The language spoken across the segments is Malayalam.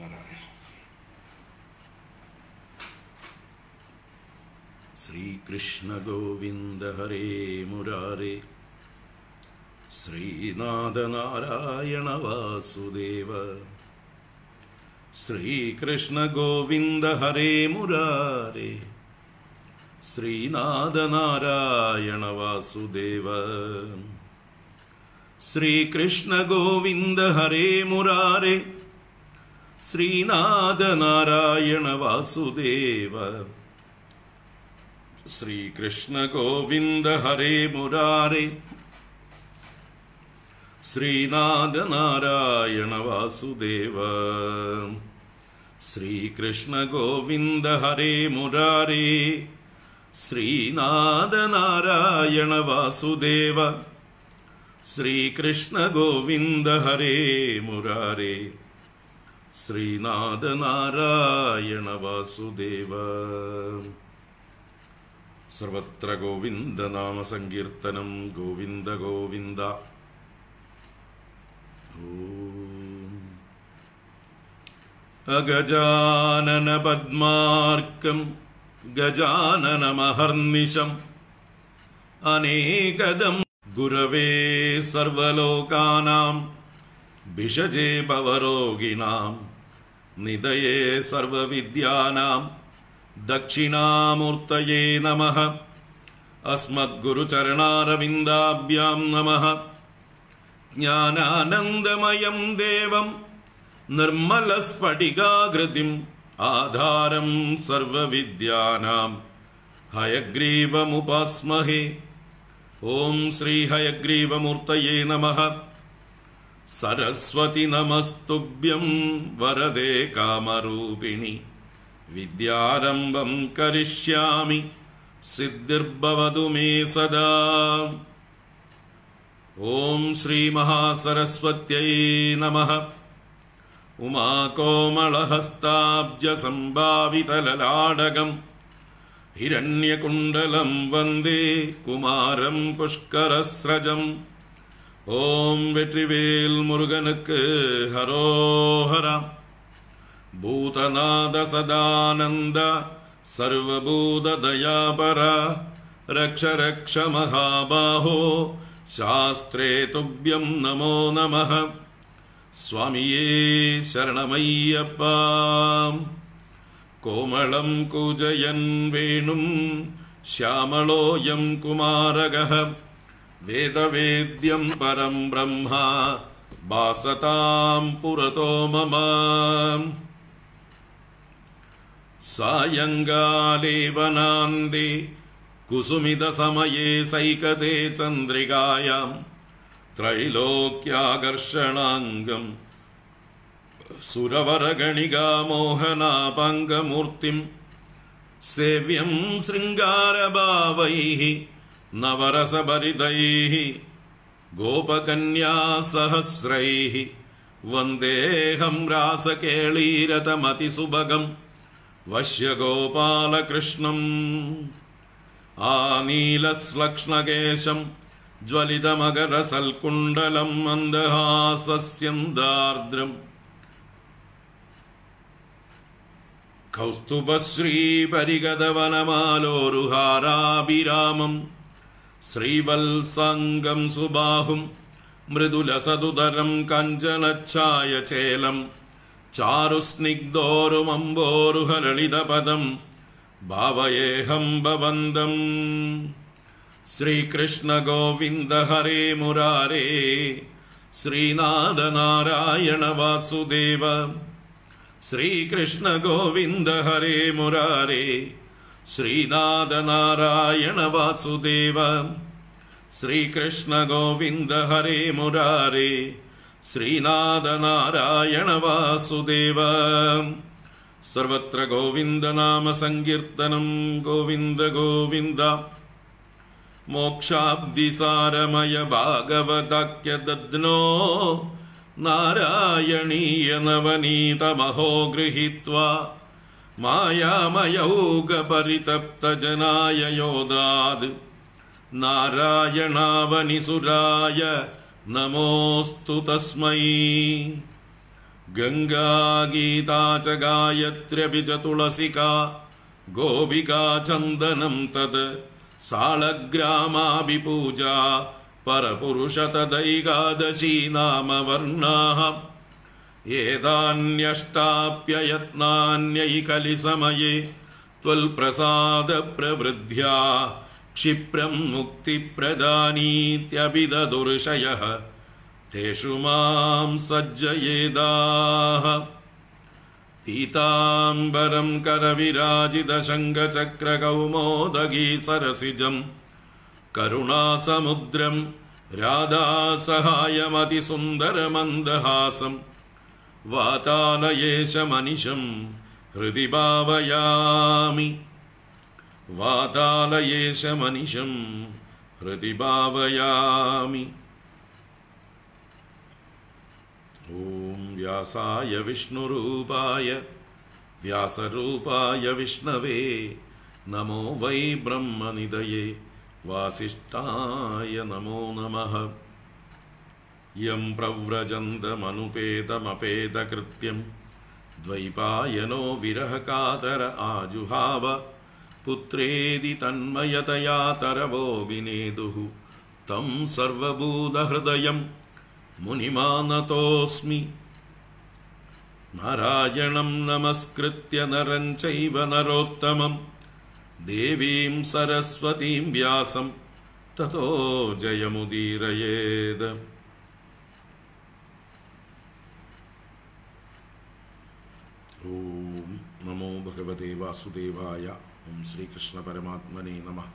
नारायण। श्री कृष्ण गोविंद हरे मुरारे, श्रीनाथ नारायण वासुदेव। श्री कृष्ण गोविंद हरे मुरारे, श्रीनाथ नारायण वासुदेव। श्री कृष्ण गोविंद हरे मुरारे, श्रीनाथ नारायण वासुदेव। श्री कृष्ण गोविंद हरे मुरारे, श्रीनाथ नारायण वासुदेव। श्री कृष्ण गोविंद हरे मुरारे, श्रीनाथ नारायण वासुदेव। श्री कृष्ण गोविंद हरे मुरारे, श्रीनाथ नारायण वासुदेव। सर्वत्र गोविंद नाम संकीर्तनम, गोविंद गोविंद। अगजानन पद्मार्कं गजाननमहर्निशम् अनेकदं गुरवे सर्वलोकानां भिषजे भवरोगिणां निधये सर्वविद्यानां दक्षिणामूर्तये नमः। अस्मद्गुरुचरणारविन्दाभ्यां नमः। ज्ञानानन्दमयं देवं निर्मलस्फटिकाकृतिम् आधारं सर्वविद्यानां हयग्रीवमुपास्महे। ओं श्री हयग्रीवमूर्तये नमः। सरस्वती नमस्तुभ्यं वरदे कामरूपिणि, विद्यारम्भं करिष्यामि सिद्धिर्भवतु मे सदा। ओं श्री महासरस्वत्यै नमः। उमाकोमलहस्ताब्जसंभावितललाडगं हिरण्यकुण्डलं वन्दे कुमारं पुष्करस्रजम्। ओं वेट्रिवेल मुरुगनुक्कु हरोहरा। भूतनाद सदानंद सर्वभूतदयापरा, रक्ष रक्ष महाबाहो शास्त्रे तुभ्यं नमो नमः। स्वामिये शरणमय्यप्पा। कोमलं कूजयन् वेणुं श्यामलोऽयं कुमारगः, वेदवेद्यं परं ब्रह्म भासतां पुरतो मम। सायंकाले वनान्दे कुसुमितसमये सैकते चन्द्रिकायां, त्रैलोक्याकर्षणाङ्गं सुरवरगणिका मोहनापाङ्गमूर्तिं, सेव्यं शृङ्गारभावैः नवरसभरितैः गोपकन्यासहस्रैः, वन्देऽहं रासकेळीरतमतिसुभगम् वश्यगोपालकृष्णम्। आनीलश्लक्ष्णकेशं ज्वलितमकरसल्कुण्डलं मन्दहासस्यन्दार्द्रम्, कौस्तुभश्रीपरिगतवनमालोरुहाराभिरामं, श्रीवत्साङ्गं सुबाहुं मृदुलसदुदरं कञ्चनच्छायचेलं, चारुस्निग्धोरुमम्बोरुहललितपदं भावयेऽहं भवन्दम्। श्रीकृष्ण गोविंद हरे मुरारे, श्रीनाथ नारायण वासुदेव। श्रीकृष्ण गोविंद हरे मुरारे, श्रीनाथ नारायण वासुदेव। श्रीकृष्ण गोविंद हरे मुरारे, श्रीनाथ नारायण वासुदेव। सर्वत्र गोविंद नाम संकीर्तनम, गोविंद गोविंद। मोक्षाब्धिसारमय भागवताख्य दद्नो, नारायणीय नवनीतमहो गृहीत्वा, मायामयौगपरितप्तजनाय योदाद्, नारायणावनिसुराय नमोऽस्तु तस्मै। गंगा गीता च गायत्र्यपि च तुलसिका गोपिका चन्दनं तद् सालग्रामाभिपूजा परपुरुष तदैकादशी नाम वर्णाः एतान्यष्टाप्ययत्नान्यैकलिसमये त्वल्प्रसादप्रवृद्ध्या क्षिप्रं मुक्तिप्रदानीत्यभिददुर्षयः तेषु मां सज्जयेदाः पीताम्बरं करविराजितशङ्खचक्रकौमोदगी सरसिजं करुणासमुद्रं राधासहायमतिसुन्दरमन्दहासं वातालयेशमनिशं हृदि भावयामि वातालयेशमनिशं हृदि भावयामि। ओम व्यासाय विष्णुरूपाय व्यासरूपाय विष्णवे नमो वै ब्रह्मनिधये वासिष्ठाय नमो नमः। यं प्रव्रजन्तमनुपेतमपेतकृत्यं द्वैपायनो विरहकातर आजुहाव पुत्रेदि तन्मयतया तरवो विनेदुः तं सर्वभूतहृदयं मुनिमानतोऽस्मि। नारायणं नमस्कृत्य नरं चैव नरोत्तमं देवीं सरस्वतीं व्यासं ततो जयमुदीरयेत्। ओम नमो भगवते वासुदेवाय। ओम श्रीकृष्ण परमात्मने नमः।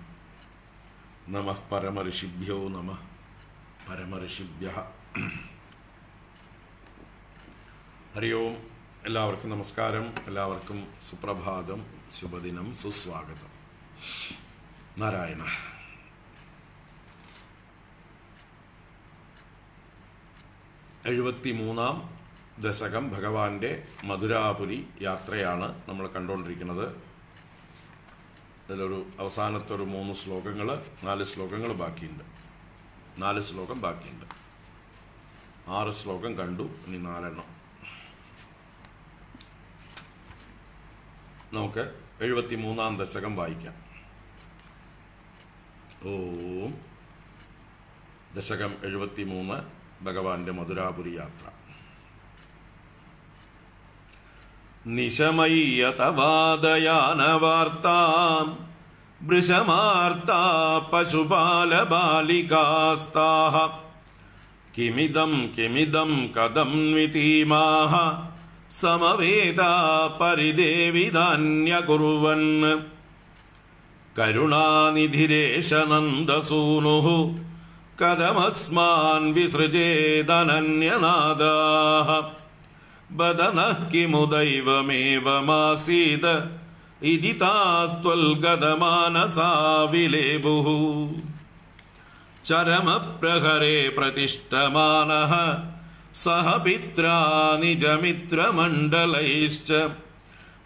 नमः परमऋषिभ्यो नमः परमऋषिभ्यः। ഹരി ഓം. എല്ലാവർക്കും നമസ്കാരം. എല്ലാവർക്കും സുപ്രഭാതം, ശുഭദിനം, സുസ്വാഗതം. നാരായണ. എഴുപത്തിമൂന്നാം ദശകം ഭഗവാന്റെ മധുരാപുരി യാത്രയാണ് നമ്മൾ കണ്ടുകൊണ്ടിരിക്കുന്നത്. ഇതിലൊരു അവസാനത്തെ ഒരു 4 ശ്ലോകങ്ങൾ ബാക്കിയുണ്ട്. 4 ശ്ലോകം ബാക്കിയുണ്ട്. 6 ശ്ലോകം കണ്ടു, ഇനി 4 നമുക്ക് 73-ാം ദശകം വായിക്കാം. ഓം. ദശകം 73 ഭഗവാന്റെ മധുരാപുരി യാത്ര. നിശമയ്യതവാദയാനവാർത്താം വൃഷമാർത്താ പശുപാലബാലികാസ്താഃ കിമിദം കഥം ദ്വിതീമാഃ സമവേതാ പരിദേവിധാന്യകുർവൻ കരുണാനിധിരേഷ നന്ദസൂനുഃ കഥമസ്മാൻ വിസൃജേദനന്യനാദാഃ ബദനഃ കിമുദൈവമേവമാസീത ഇതി താസ്ത്വൽഗതമാനസാ വിലേബുഃ ചരമപ്രഹരേ പ്രതിഷ്ഠമാനഃ സഹ പിത്രാ നിജമിത്രമണ്ഡലൈശ്ച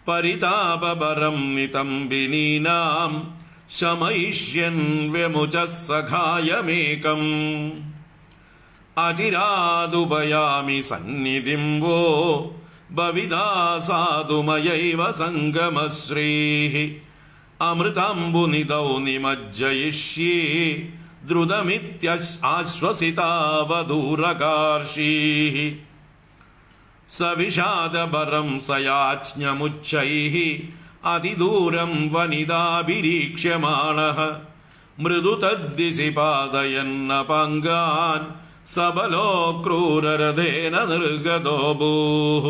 പരിതാപപരം നിതംബിനീനാം ശമയിഷ്യൻ വ്യമുചഃ സഖായമേകം അചിരാദുപയാമി സന്നിധിം വോ ഭവിതാ സാധുമയൈവ സംഗമശ്രീഃ അമൃതാംബുനിധൗ നിമജ്ജയിഷ്യേ ദ്രുതമിത്യാശ്വസിതാവധൂരകാർഷീഃ സവിഷാദപരം സയാജ്ഞമുච්ഛൈഃ അതിദൂരം വനിതാഭിരീക്ഷ്യമാണഃ മൃദു തദ്ദിശി പാതയന്നപാംഗാൻ സബലോ ക്രൂരരഥേന നിർഗതോ ഭൂഃ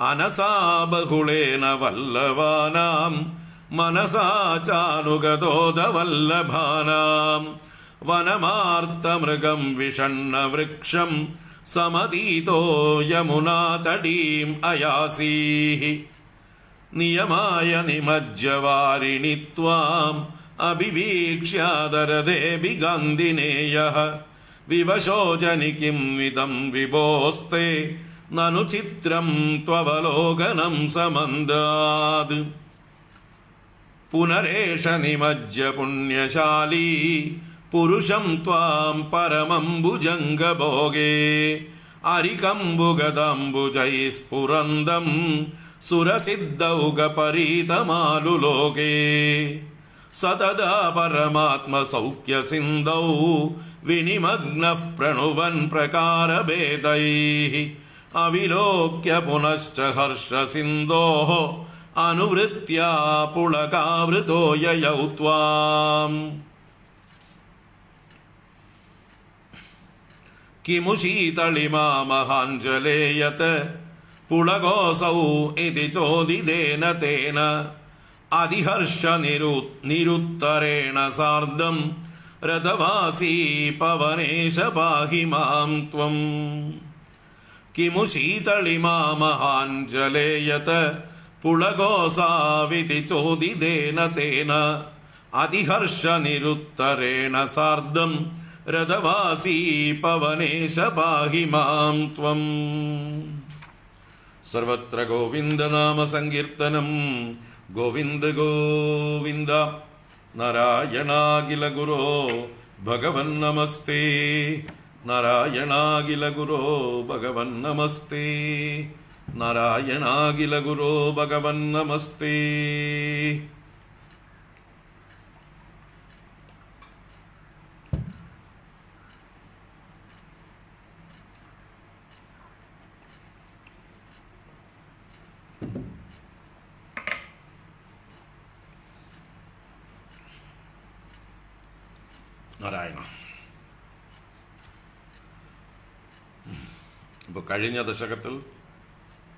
അനസാ ബഹുളേന വല്ലവാനാം മനസാ ചാനുഗതോദവല്ലഭാനാം വനമാർത്തമൃഗം വിഷണ്ണവൃക്ഷം സമതീതോ യമുനാതടീം അയാസീഃ നിയമായ നിമജ്ജവാരിണി ത്വാം അഭിവീക്ഷ്യാദരദേവി ഗാന്ധിനേയഃ വിവശോചനി കിം വിദം വിഭോസ്തേ നനു ചിത്രം ത്വവലോകനം സമന്താത് പുനരേഷ നിമജ്ജ പുണ്യശാലീ പുരുഷം ത്വാം പരമം ഭുജംഗഭോഗേ അരികമ്പുഗതംബുജൈസ്ഫുരന്തം സുരസിദ്ധൗകപരീതമാലുലോകേ സതദാ പരമാത്മസൗഖ്യസിന്ധൗ വിനിമഗ്നഃ പ്രണുവൻ പ്രകാരഭേദൈഃ അവിലോക്യ പുനശ്ച ഹർഷസിന്ധോഃ അനുവൃത്യ പുളകാവൃതോ യയൗ ത്വാം കിമു ശീതളിമാ മഹാഞ്ജലേയത് പുളകോസൗ ഇതി ചോദിതേന തേന അതിഹർഷ നിരുത്തരേണ സാർദ്ധം രഥവാസീ പവനേശ പാഹി മാം ത്വം കിമു ശീതളിമാ മഹാഞ്ജലേയത് പുളകോസാവിതി ചോദിതേന തേന അതിഹർഷ നിരുത്തരേണ സാർദ്ധം രഥവാസീ പവനേശ പാഹി മാം ത്വം. സർവത്ര ഗോവിന്ദനാമ സങ്കീർത്തനം. ഗോവിന്ദ ഗോവിന്ദ. നാരായണാഖില ഗുരോ ഭഗവൻ നമസ്തേ. നാരായണാഖില ഗുരോ ഭഗവൻ നമസ്തേ. നാരായണാഖില ഗുരോ ഭഗവൻ നമസ്തേ. നാരായണ. ഇപ്പോൾ കഴിഞ്ഞ ദശകത്തിൽ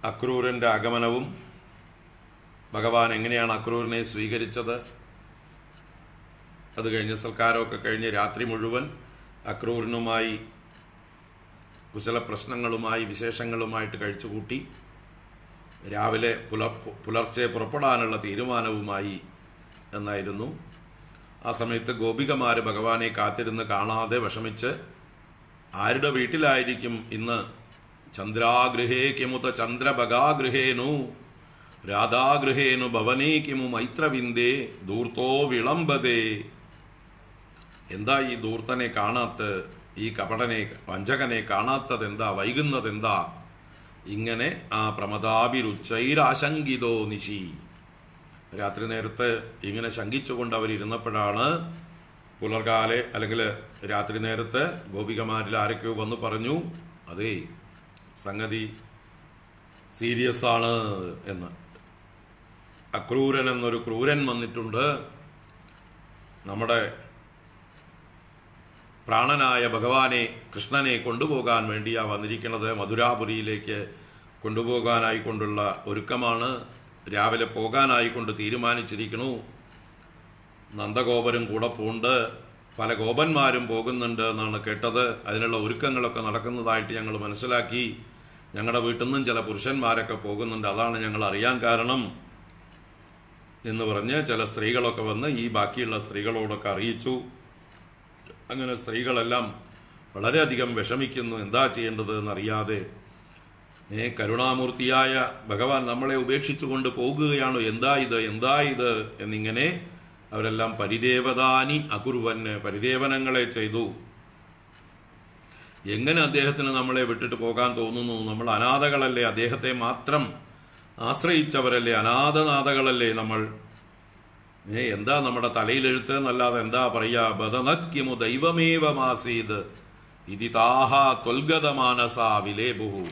അക്രൂരൻ്റെ ആഗമനവും ഭഗവാൻ എങ്ങനെയാണ് അക്രൂരനെ സ്വീകരിച്ചത്, അത് കഴിഞ്ഞ് സൽക്കാരമൊക്കെ കഴിഞ്ഞ് രാത്രി മുഴുവൻ അക്രൂരനുമായി കുശല പ്രശ്നങ്ങളുമായി വിശേഷങ്ങളുമായിട്ട് കഴിച്ചുകൂട്ടി രാവിലെ പുലർച്ചെ പുറപ്പെടാനുള്ള തീരുമാനവുമായി എന്നായിരുന്നു. ആ സമയത്ത് ഗോപികമാർ ഭഗവാനെ കാത്തിരുന്ന് കാണാതെ വിഷമിച്ച് ആരുടെ വീട്ടിലായിരിക്കും ഇന്ന്, ചന്ദ്രാഗൃഹേ കിമുത ചന്ദ്രഭഗാഗൃഹേനു രാധാഗൃഹേനു ഭവനേ കിമു മൈത്രവിന്ദേ ധൂർത്തോ വിളംബതേ. എന്താ ഈ ധൂർത്തനെ കാണാത്ത, ഈ കപടനെ വഞ്ചകനെ കാണാത്തതെന്താ, വൈകുന്നതെന്താ? ഇങ്ങനെ ആ പ്രമദാഭിരുച്ചൈരാശങ്കിതോ നിശി. രാത്രി നേരത്ത് ഇങ്ങനെ ശങ്കിച്ചുകൊണ്ട് അവരിരുന്നപ്പോഴാണ് പുലർകാലെ അല്ലെങ്കിൽ രാത്രി നേരത്ത് ഗോപികമാരിൽ ആരൊക്കെയോ വന്ന് പറഞ്ഞു, അതേ സംഗതി സീരിയസ് ആണ് എന്ന്. അക്രൂരൻ എന്നൊരു ക്രൂരൻ വന്നിട്ടുണ്ട്. നമ്മുടെ പ്രാണനായ ഭഗവാനെ കൃഷ്ണനെ കൊണ്ടുപോകാൻ വേണ്ടിയാണ് വന്നിരിക്കുന്നത്. മധുരാപുരിയിലേക്ക് കൊണ്ടുപോകാനായിക്കൊണ്ടുള്ള ഒരുക്കമാണ്. രാവിലെ പോകാനായിക്കൊണ്ട് തീരുമാനിച്ചിരിക്കണു. നന്ദഗോപരും കൂടെ പോണ്ട്, പല ഗോപന്മാരും പോകുന്നുണ്ട് എന്നാണ് കേട്ടത്. അതിനുള്ള ഒരുക്കങ്ങളൊക്കെ നടക്കുന്നതായിട്ട് ഞങ്ങൾ മനസ്സിലാക്കി. ഞങ്ങളുടെ വീട്ടിൽ നിന്നും ചില പുരുഷന്മാരൊക്കെ പോകുന്നുണ്ട്, അതാണ് ഞങ്ങൾ അറിയാൻ കാരണം എന്ന് പറഞ്ഞ് ചില സ്ത്രീകളൊക്കെ വന്ന് ഈ ബാക്കിയുള്ള സ്ത്രീകളോടൊക്കെ അറിയിച്ചു. അങ്ങനെ സ്ത്രീകളെല്ലാം വളരെയധികം വിഷമിക്കുന്നു, എന്താ ചെയ്യേണ്ടത് എന്നറിയാതെ. കരുണാമൂർത്തിയായ ഭഗവാൻ നമ്മളെ ഉപേക്ഷിച്ചുകൊണ്ട് പോകുകയാണോ, എന്താ ഇത് എന്നിങ്ങനെ അവരെല്ലാം പരിദേവതാനി അകുർവന്, പരിദേവനങ്ങളെ ചെയ്തു. എങ്ങനെ അദ്ദേഹത്തിന് നമ്മളെ വിട്ടിട്ട് പോകാൻ തോന്നുന്നു? നമ്മൾ അനാഥകളല്ലേ, അദ്ദേഹത്തെ മാത്രം ആശ്രയിച്ചവരല്ലേ, അനാഥനാഥകളല്ലേ നമ്മൾ. എന്താ നമ്മുടെ തലയിലെഴുത്ത് എന്നല്ലാതെ എന്താ പറയാ? ബദനക്കിമു ദൈവമേവമാസീത് ഇതി താഹ ത്വൽഗതമാനസാ വിലേബുഹു.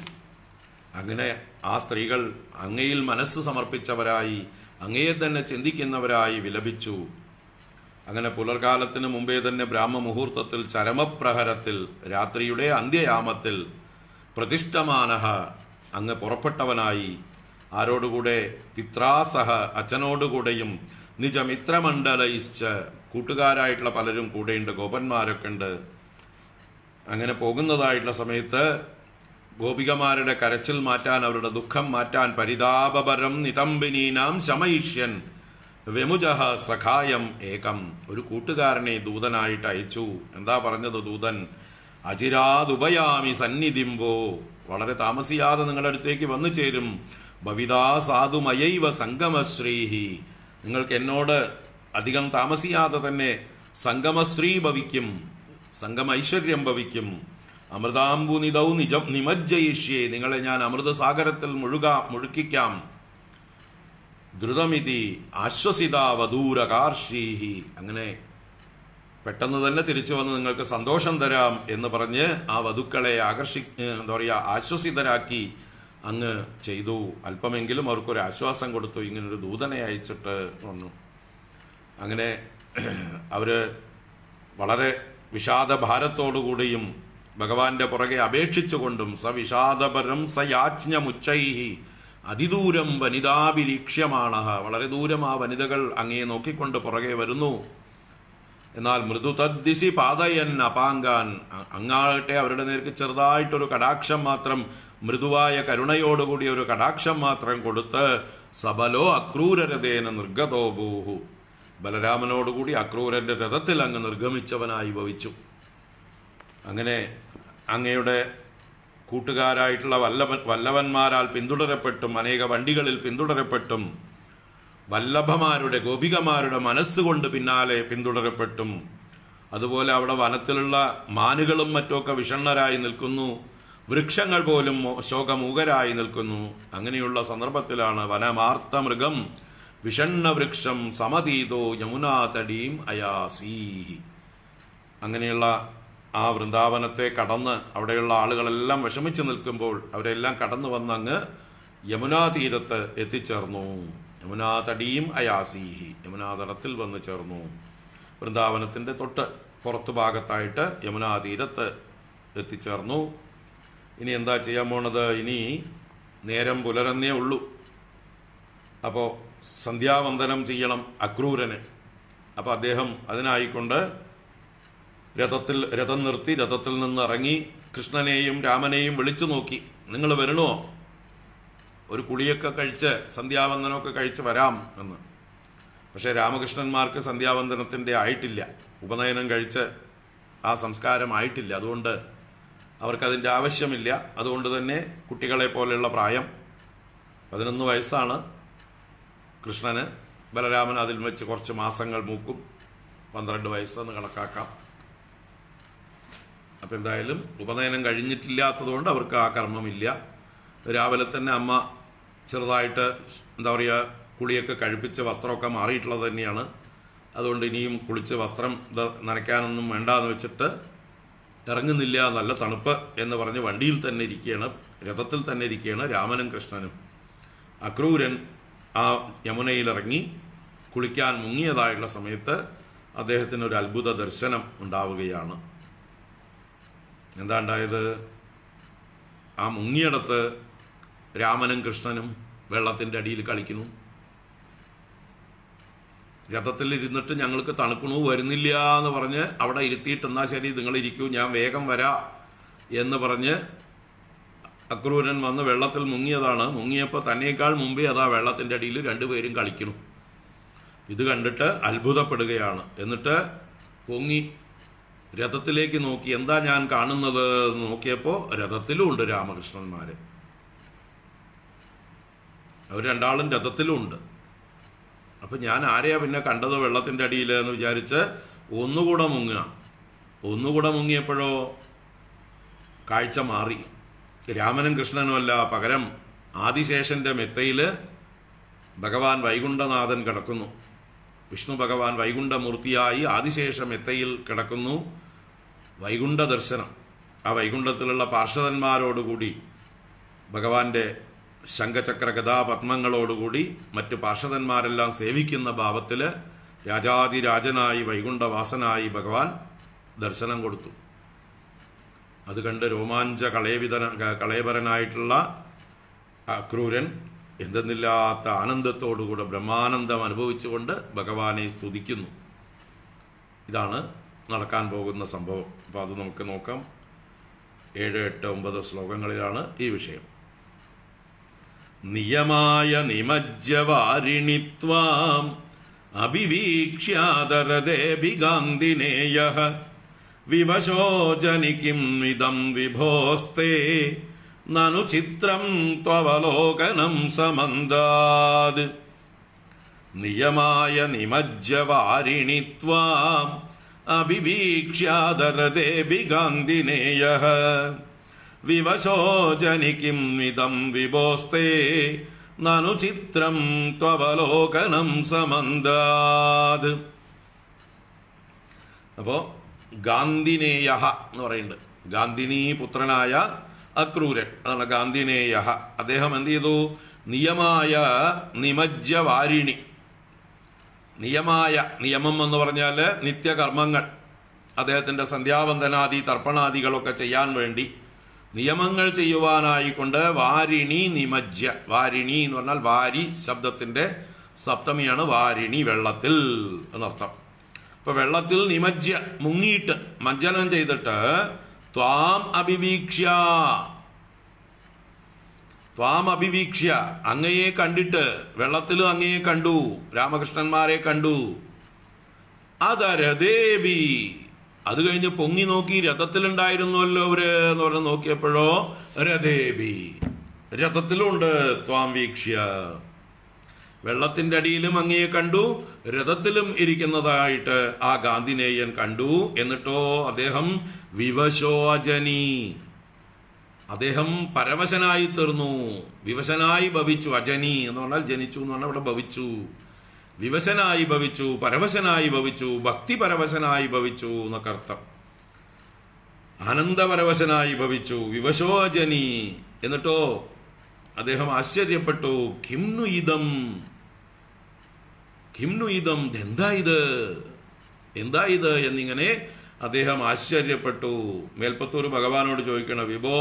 അങ്ങനെ ആ സ്ത്രീകൾ അങ്ങയിൽ മനസ്സ് സമർപ്പിച്ചവരായി, അങ്ങയെ തന്നെ ചിന്തിക്കുന്നവരായി വിലപിച്ചു. അങ്ങനെ പുലർകാലത്തിന് മുമ്പേ തന്നെ ബ്രാഹ്മമുഹൂർത്തത്തിൽ ചരമപ്രഹരത്തിൽ രാത്രിയുടെ അന്ത്യയാമത്തിൽ പ്രതിഷ്ഠമാനഹ അങ്ങ് പുറപ്പെട്ടവനായി. ആരോടുകൂടെ? പിത്രാസഹ അച്ഛനോടുകൂടെയും നിജമിത്രമണ്ഡലയിച്ച കൂട്ടുകാരായിട്ടുള്ള പലരും കൂടെയുണ്ട്, ഗോപന്മാരൊക്കെ ഉണ്ട്. അങ്ങനെ പോകുന്നതായിട്ടുള്ള സമയത്ത് ഗോപികമാരുടെ കരച്ചിൽ മാറ്റാൻ, അവരുടെ ദുഃഖം മാറ്റാൻ പരിതാപപരം നിതംബിനീനാം ശമയിഷ്യൻ വെമുജഹ സഖായം ഏകം, ഒരു കൂട്ടുകാരനെ ദൂതനായിട്ട് അയച്ചു. എന്താ പറഞ്ഞത് ദൂതൻ? അചിരാതുപയാമി സന്നിധിംബോ, വളരെ താമസിയാതെ നിങ്ങളുടെ അടുത്തേക്ക് വന്നു ചേരും. ഭവിതാ സാധുമയൈവ സംഗമശ്രീഹി, നിങ്ങൾക്ക് എന്നോട് അധികം താമസിയാതെ തന്നെ സംഗമശ്രീ ഭവിക്കും, സംഗമൈശ്വര്യം ഭവിക്കും. അമൃതാംബുനിതൗ നിമജ്ജയിഷ്യേ, നിങ്ങളെ ഞാൻ അമൃതസാഗരത്തിൽ മുഴുക്കിക്കാം. ദ്രുതമിതി ആശ്വസിത വധൂരകാർഷീഹി, അങ്ങനെ പെട്ടെന്ന് തന്നെ തിരിച്ചു വന്ന് നിങ്ങൾക്ക് സന്തോഷം തരാം എന്ന് പറഞ്ഞ് ആ വധുക്കളെ ആശ്വസിതരാക്കി അങ്ങ് ചെയ്തു. അല്പമെങ്കിലും അവർക്കൊരു ആശ്വാസം കൊടുത്തു, ഇങ്ങനൊരു ദൂതനെ അയച്ചിട്ട് വന്നു. അങ്ങനെ അവര് വളരെ വിഷാദഭാരത്തോടുകൂടിയും ഭഗവാന്റെ പുറകെ അപേക്ഷിച്ചുകൊണ്ടും സവിഷാദപരം സയാജ്ഞമുച്ചൈഹി അതിദൂരം വനിതാഭിരീക്ഷ്യമാണ്, വളരെ ദൂരം ആ വനിതകൾ അങ്ങേ നോക്കിക്കൊണ്ട് പുറകെ വരുന്നു. എന്നാൽ മൃദു തദ്ദിശി പാതയൻ അപാങ്കാൻ, അങ്ങാകട്ടെ അവരുടെ നേർക്ക് ചെറുതായിട്ടൊരു കടാക്ഷം മാത്രം, മൃദുവായ കരുണയോടുകൂടി ഒരു കടാക്ഷം മാത്രം കൊടുത്ത് സബലോ അക്രൂരരഥേന നിർഗതോ ഭൂഹു, ബലരാമനോടുകൂടി അക്രൂരന്റെ രഥത്തിൽ അങ്ങ് നിർഗമിച്ചവനായി ഭവിച്ചു. അങ്ങനെ അങ്ങയുടെ കൂട്ടുകാരായിട്ടുള്ള വല്ലഭന്മാരാൽ പിന്തുടരപ്പെട്ടും അനേക വണ്ടികളിൽ പിന്തുടരപ്പെട്ടും വല്ലഭമാരുടെ ഗോപികമാരുടെ മനസ്സുകൊണ്ട് പിന്നാലെ പിന്തുടരപ്പെട്ടും, അതുപോലെ അവിടെ വനത്തിലുള്ള മാനുകളും മറ്റുമൊക്കെ വിഷണ്ണരായി നിൽക്കുന്നു, വൃക്ഷങ്ങൾ പോലും ശോകമൂകരായി നിൽക്കുന്നു. അങ്ങനെയുള്ള സന്ദർഭത്തിലാണ് വനമാർത്ത മൃഗം വിഷണ്ണ വൃക്ഷം സമതീതോ യമുനാതടീം അയാസീ, അങ്ങനെയുള്ള ആ വൃന്ദാവനത്തെ കടന്ന് അവിടെയുള്ള ആളുകളെല്ലാം വിഷമിച്ച് നിൽക്കുമ്പോൾ അവരെല്ലാം കടന്നു വന്നങ്ങ് യമുനാതീരത്ത് എത്തിച്ചേർന്നു. യമുനാതടീം അയാസീഹി, യമുനാതടത്തിൽ വന്ന് ചേർന്നു. വൃന്ദാവനത്തിൻ്റെ തൊട്ട് പുറത്തു ഭാഗത്തായിട്ട് യമുനാതീരത്ത് എത്തിച്ചേർന്നു. ഇനി എന്താ ചെയ്യാൻ പോണത്? ഇനി നേരം പുലരന്നേ ഉള്ളൂ. അപ്പോൾ സന്ധ്യാവന്ദനം ചെയ്യണം അക്രൂരന്. അപ്പോൾ അദ്ദേഹം അതിനായിക്കൊണ്ട് രഥം നിർത്തി രഥത്തിൽ നിന്ന് ഇറങ്ങി കൃഷ്ണനെയും രാമനെയും വിളിച്ചു നോക്കി, നിങ്ങൾ വരണോ? ഒരു കുളിയൊക്കെ കഴിച്ച് സന്ധ്യാവന്ദനമൊക്കെ കഴിച്ച് വരാം എന്ന്. പക്ഷേ രാമകൃഷ്ണന്മാർക്ക് സന്ധ്യാവന്ദനത്തിൻ്റെ ആയിട്ടില്ല, ഉപനയനം കഴിച്ച് ആ സംസ്കാരം ആയിട്ടില്ല. അതുകൊണ്ട് അവർക്കതിൻ്റെ ആവശ്യമില്ല. അതുകൊണ്ട് തന്നെ കുട്ടികളെ പോലെയുള്ള പ്രായം 11 വയസ്സാണ് കൃഷ്ണന്. ബലരാമൻ അതിൽ വെച്ച് കുറച്ച് മാസങ്ങൾ മൂക്കും, 12 വയസ്സെന്ന് കണക്കാക്കാം. അപ്പം എന്തായാലും ഉപനയനം കഴിഞ്ഞിട്ടില്ലാത്തതുകൊണ്ട് അവർക്ക് ആ കർമ്മമില്ല. രാവിലെ തന്നെ അമ്മ ചെറുതായിട്ട് എന്താ പറയുക കുളിയൊക്കെ കഴിപ്പിച്ച് വസ്ത്രമൊക്കെ മാറിയിട്ടുള്ളത് തന്നെയാണ്. അതുകൊണ്ട് ഇനിയും കുളിച്ച് വസ്ത്രം നനയ്ക്കാനൊന്നും വേണ്ടാന്ന് വെച്ചിട്ട് ഇറങ്ങുന്നില്ല, നല്ല തണുപ്പ് എന്ന് പറഞ്ഞ് വണ്ടിയിൽ തന്നെ ഇരിക്കുകയാണ്, രഥത്തിൽ തന്നെ ഇരിക്കുകയാണ് രാമനും കൃഷ്ണനും. അക്രൂരൻ ആ യമുനയിലിറങ്ങി കുളിക്കാൻ മുങ്ങിയതായുള്ള സമയത്ത് അദ്ദേഹത്തിന് ഒരു അത്ഭുത ദർശനം ഉണ്ടാവുകയാണ്. എന്താ ഉണ്ടായത്? ആ മുങ്ങിയിടത്ത് രാമനും കൃഷ്ണനും വെള്ളത്തിൻ്റെ അടിയിൽ കളിക്കുന്നു. രഥത്തിൽ ഇരുന്നിട്ട് ഞങ്ങൾക്ക് തണുക്കണു വരുന്നില്ല എന്ന് പറഞ്ഞ് അവിടെ ഇരുത്തിയിട്ട് എന്നാ ശരി നിങ്ങൾ ഇരിക്കൂ ഞാൻ വേഗം വരാം എന്ന് പറഞ്ഞ് അക്രൂരൻ വന്ന് വെള്ളത്തിൽ മുങ്ങിയതാണ്. മുങ്ങിയപ്പോൾ തന്നേക്കാൾ മുമ്പേ അതാ വെള്ളത്തിൻ്റെ അടിയിൽ രണ്ടുപേരും കളിക്കുന്നു. ഇത് കണ്ടിട്ട് അത്ഭുതപ്പെടുകയാണ്. എന്നിട്ട് പൊങ്ങി രഥത്തിലേക്ക് നോക്കി, എന്താ ഞാൻ കാണുന്നത് എന്ന് നോക്കിയപ്പോൾ രഥത്തിലും ഉണ്ട് രാമകൃഷ്ണന്മാർ. അവർ രണ്ടാളും രഥത്തിലും ഉണ്ട്. അപ്പം ഞാൻ ആരെയാ പിന്നെ കണ്ടത് വെള്ളത്തിൻ്റെ അടിയിൽ എന്ന് വിചാരിച്ച് ഒന്നുകൂടെ മുങ്ങിയപ്പോഴോ കാഴ്ച മാറി. രാമനും കൃഷ്ണനുമല്ല, പകരം ആദിശേഷന്റെ മെത്തയിൽ ഭഗവാൻ വൈകുണ്ഠനാഥൻ കിടക്കുന്നു. വിഷ്ണു ഭഗവാൻ വൈകുണ്ഠമൂർത്തിയായി ആദിശേഷ മെത്തയിൽ കിടക്കുന്നു. വൈകുണ്ഠ ദർശനം. ആ വൈകുണ്ഠത്തിലുള്ള പാർഷദന്മാരോടുകൂടി ഭഗവാന്റെ ശംഖചക്ര ഗദാപത്മങ്ങളോടുകൂടി മറ്റു പാർഷദന്മാരെല്ലാം സേവിക്കുന്ന ഭാവത്തിൽ രാജാതിരാജനായി വൈകുണ്ഠവാസനായി ഭഗവാൻ ദർശനം കൊടുത്തു. അത് കണ്ട് രോമാഞ്ച കളയപരനായിട്ടുള്ള അക്രൂരൻ എന്തെന്നില്ലാത്ത ആനന്ദത്തോടുകൂടെ ബ്രഹ്മാനന്ദം അനുഭവിച്ചുകൊണ്ട് ഭഗവാനെ സ്തുതിക്കുന്നു. ഇതാണ് നടക്കാൻ പോകുന്ന സംഭവം. അപ്പോൾ അത് നമുക്ക് നോക്കാം. 7, 8, 9 ശ്ലോകങ്ങളിലാണ് ഈ വിഷയം. നിയമായ നിമജ്ജവാരിണിത്വാം അഭിവീക്ഷ്യാദരദേഭിഗാന്ധിനേയഃ വിവശോ ജനികിം ഇദം വിഭോസ്തേ നനു ചിത്രം ത്വവലോകനം സമന്താത്. നിയമായ നിമജ്ജവാരിണിത്വാം അഭിവീക്ഷ്യാദരദേവി ഗാന്ധിനേയഃ വിവശോ ജനികിം ഇദം വിഭോസ്തേ നനു ചിത്രം ത്വവലോകനം സമന്താത്. അപ്പോ ഗാന്ധിനേയഃ എന്ന് പറയുന്നുണ്ട്. ഗാന്ധിനി പുത്രനായ അക്രൂരൻ, അതാണ് ഗാന്ധിനേയഃ. അദ്ദേഹം എന്ത് ചെയ്തു? നിയമായ നിമജ്ജ വാരിണി. നിയമായ, നിയമം എന്ന് പറഞ്ഞാൽ നിത്യകർമ്മങ്ങൾ, അദ്ദേഹത്തിൻ്റെ സന്ധ്യാവന്ദനാദി തർപ്പണാദികളൊക്കെ ചെയ്യാൻ വേണ്ടി നിയമങ്ങൾ ചെയ്യുവാനായിക്കൊണ്ട് വാരിണി നിമജ്ജ. വാരിണി എന്ന് പറഞ്ഞാൽ വാരി ശബ്ദത്തിൻ്റെ സപ്തമിയാണ് വാരിണി, വെള്ളത്തിൽ എന്നർത്ഥം. ഇപ്പൊ വെള്ളത്തിൽ നിമജ്ജ, മുങ്ങിയിട്ട് മജ്ജനം ചെയ്തിട്ട് ത്വാം അഭിവീക്ഷ്യ, ത്വാം അഭിവീക്ഷ്യ, അങ്ങയെ കണ്ടിട്ട്, വെള്ളത്തിലും അങ്ങയെ കണ്ടു, രാമകൃഷ്ണന്മാരെ കണ്ടു. അതരദേവി, അത് കഴിഞ്ഞ് പൊങ്ങി നോക്കി, രഥത്തിലുണ്ടായിരുന്നല്ലോ അവര് എന്ന് പറഞ്ഞ് നോക്കിയപ്പോഴോ രദേവി, രഥത്തിലുണ്ട്. ത്വാം വീക്ഷ്യ, വെള്ളത്തിന്റെ അടിയിലും അങ്ങയെ കണ്ടു, രഥത്തിലും ഇരിക്കുന്നതായിട്ട് ആ ഗാന്ധിനേയൻ കണ്ടു. എന്നിട്ടോ അദ്ദേഹം വിവശോ അജനി, അദ്ദേഹം പരവശനായി തീർന്നു, വിവശനായി ഭവിച്ചു. അജനി എന്ന് പറഞ്ഞാൽ ജനിച്ചു എന്ന് പറഞ്ഞാൽ ഇവിടെ ഭവിച്ചു. വിവശനായി ഭവിച്ചു, പരവശനായി ഭവിച്ചു, ഭക്തി പരവശനായി ഭവിച്ചു എന്നൊക്കെ അർത്ഥം. ആനന്ദപരവശനായി ഭവിച്ചു, വിവശോ അജനി. എന്നിട്ടോ അദ്ദേഹം ആശ്ചര്യപ്പെട്ടു. കിംനു ഇതം, കിംനു ഇതം, എന്താ ഇത്, എന്താ ഇത് എന്നിങ്ങനെ അദ്ദേഹം ആശ്ചര്യപ്പെട്ടു. മേൽപ്പത്തൂർ ഭഗവാനോട് ചോദിക്കണം, വിഭോ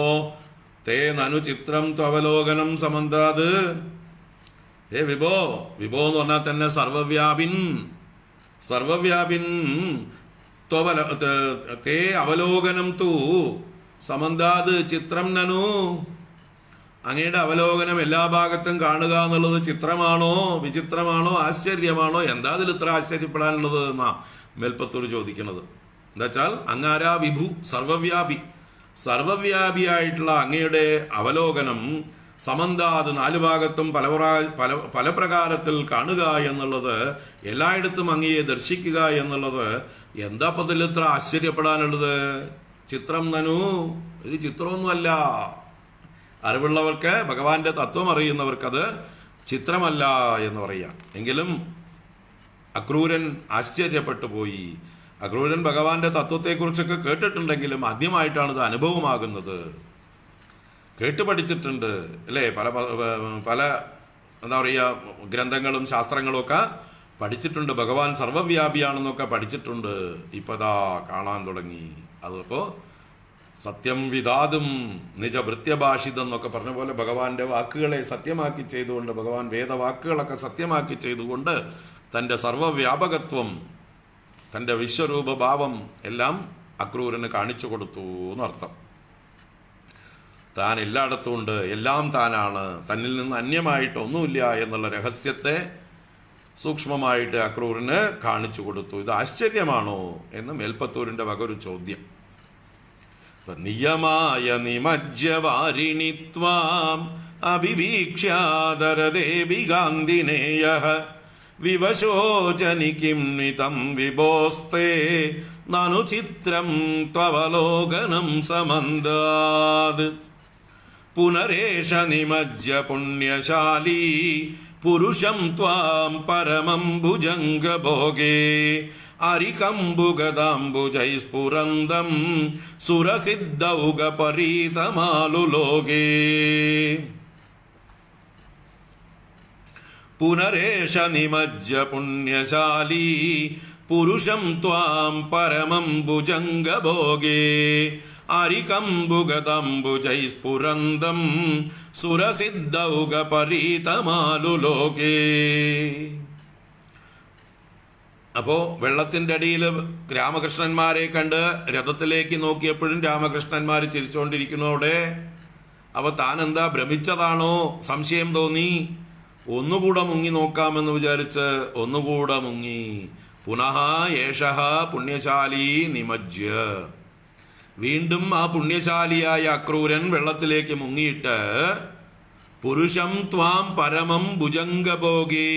തേ നനു ചിത്രം ത്വവലോകനം സമന്താത്. വിഭോ, വിഭോ എന്ന് പറഞ്ഞാൽ തന്നെ സർവവ്യാപിൻ, സർവവ്യാപിൻ. തേ അവലോകനം തു സമന്താത് ചിത്രം നനു, അങ്ങയുടെ അവലോകനം എല്ലാ ഭാഗത്തും കാണുക എന്നുള്ളത് ചിത്രമാണോ, വിചിത്രമാണോ, ആശ്ചര്യമാണോ, എന്താ അതിൽ ഇത്ര ആശ്ചര്യപ്പെടാനുള്ളത് എന്നാ മേൽപ്പത്തൂർ ചോദിക്കുന്നത്. എന്താ വെച്ചാൽ അങ്ങാരാ വിഭു, സർവവ്യാപി, സർവവ്യാപിയായിട്ടുള്ള അങ്ങയുടെ അവലോകനം സമന്താത് നാല് ഭാഗത്തും പല പ്രകാരത്തിൽ കാണുക എന്നുള്ളത്, എല്ലായിടത്തും അങ്ങയെ ദർശിക്കുക എന്നുള്ളത് എന്താ പതിൽ ഇത്ര ആശ്ചര്യപ്പെടാനുള്ളത്? ചിത്രം നനു, ഇത് ചിത്രമൊന്നുമല്ല. അറിവുള്ളവർക്ക്, ഭഗവാന്റെ തത്വം അറിയുന്നവർക്കത് ചിത്രമല്ല എന്ന് പറയാം. എങ്കിലും അക്രൂരൻ ആശ്ചര്യപ്പെട്ടു പോയി. അക്രൂരൻ ഭഗവാന്റെ തത്വത്തെക്കുറിച്ചൊക്കെ കേട്ടിട്ടുണ്ടെങ്കിലും ആദ്യമായിട്ടാണ് ഇത് അനുഭവമാകുന്നത്. കേട്ട് പഠിച്ചിട്ടുണ്ട് അല്ലേ, പല പല എന്താ പറയുക ഗ്രന്ഥങ്ങളും ശാസ്ത്രങ്ങളും ഒക്കെ പഠിച്ചിട്ടുണ്ട്, ഭഗവാൻ സർവവ്യാപിയാണെന്നൊക്കെ പഠിച്ചിട്ടുണ്ട്. ഇപ്പതാ കാണാൻ തുടങ്ങി. അതിപ്പോ സത്യം വിദാതും നിജ ഭൃത്യഭാഷിതം എന്നൊക്കെ പറഞ്ഞ പോലെ ഭഗവാന്റെ വാക്കുകളെ സത്യമാക്കി ചെയ്തുകൊണ്ട്, ഭഗവാൻ വേദവാക്കുകളൊക്കെ സത്യമാക്കി ചെയ്തുകൊണ്ട് തൻ്റെ സർവവ്യാപകത്വം, തൻ്റെ വിശ്വരൂപഭാവം എല്ലാം അക്രൂരന് കാണിച്ചു കൊടുത്തു എന്നർത്ഥം. താൻ എല്ലായിടത്തും ഉണ്ട്, എല്ലാം താനാണ്, തന്നിൽ നിന്ന് അന്യമായിട്ട് ഒന്നുമില്ല എന്നുള്ള രഹസ്യത്തെ സൂക്ഷ്മമായിട്ട് അക്രൂരന് കാണിച്ചു കൊടുത്തു. ഇത് ആശ്ചര്യമാണോ എന്ന് മേൽപ്പത്തൂരിന്റെ വകൊരു ചോദ്യം. നിയമായ നിമജ്ജവാരിണി ത്വാം അഭിവീക്ഷ്യാദരദേവി ഗാന്ധിനേയഃ വിവശോ ജനികിം നിതം വിഭോസ്തേ നനു ചിത്രം ത്വവലോകനം സമന്താത്. പുനരേഷ നിമജ്ജ പുണ്യശാലീ പുരുഷം ത്വാം പരമം ഭുജംഗഭോഗേ അരികംബുഗദാംബുജൈസ്ഫുരന്തം സുരസിദ്ധൗഗപരീതമാലുലോകേ. പുനരേഷ നിമജ്ജ പുണ്യശാലീ പുരുഷം ത്വാം പരമം ഭുജംഗഭോഗേ അരികംബുഗദാംബുജൈസ്ഫുരന്തം സുരസിദ്ധൗഗപരീതമാലുലോകേ. അപ്പോ വെള്ളത്തിന്റെ അടിയിൽ രാമകൃഷ്ണന്മാരെ കണ്ട് രഥത്തിലേക്ക് നോക്കിയപ്പോഴും രാമകൃഷ്ണന്മാർ ചിരിച്ചുകൊണ്ടിരിക്കുന്നതോടെ അവ താൻ എന്താ ഭ്രമിച്ചതാണോ സംശയം തോന്നി. ഒന്നുകൂടെ മുങ്ങി നോക്കാമെന്ന് വിചാരിച്ച് ഒന്നുകൂടെ മുങ്ങി. പുനഃ യേഷഃ പുണ്യശാലീ നിമജ്ജ. വീണ്ടും ആ പുണ്യശാലിയായ അക്രൂരൻ വെള്ളത്തിലേക്ക് മുങ്ങിയിട്ട് പുരുഷം ത്വാം പരമം ഭുജംഗഭോഗേ,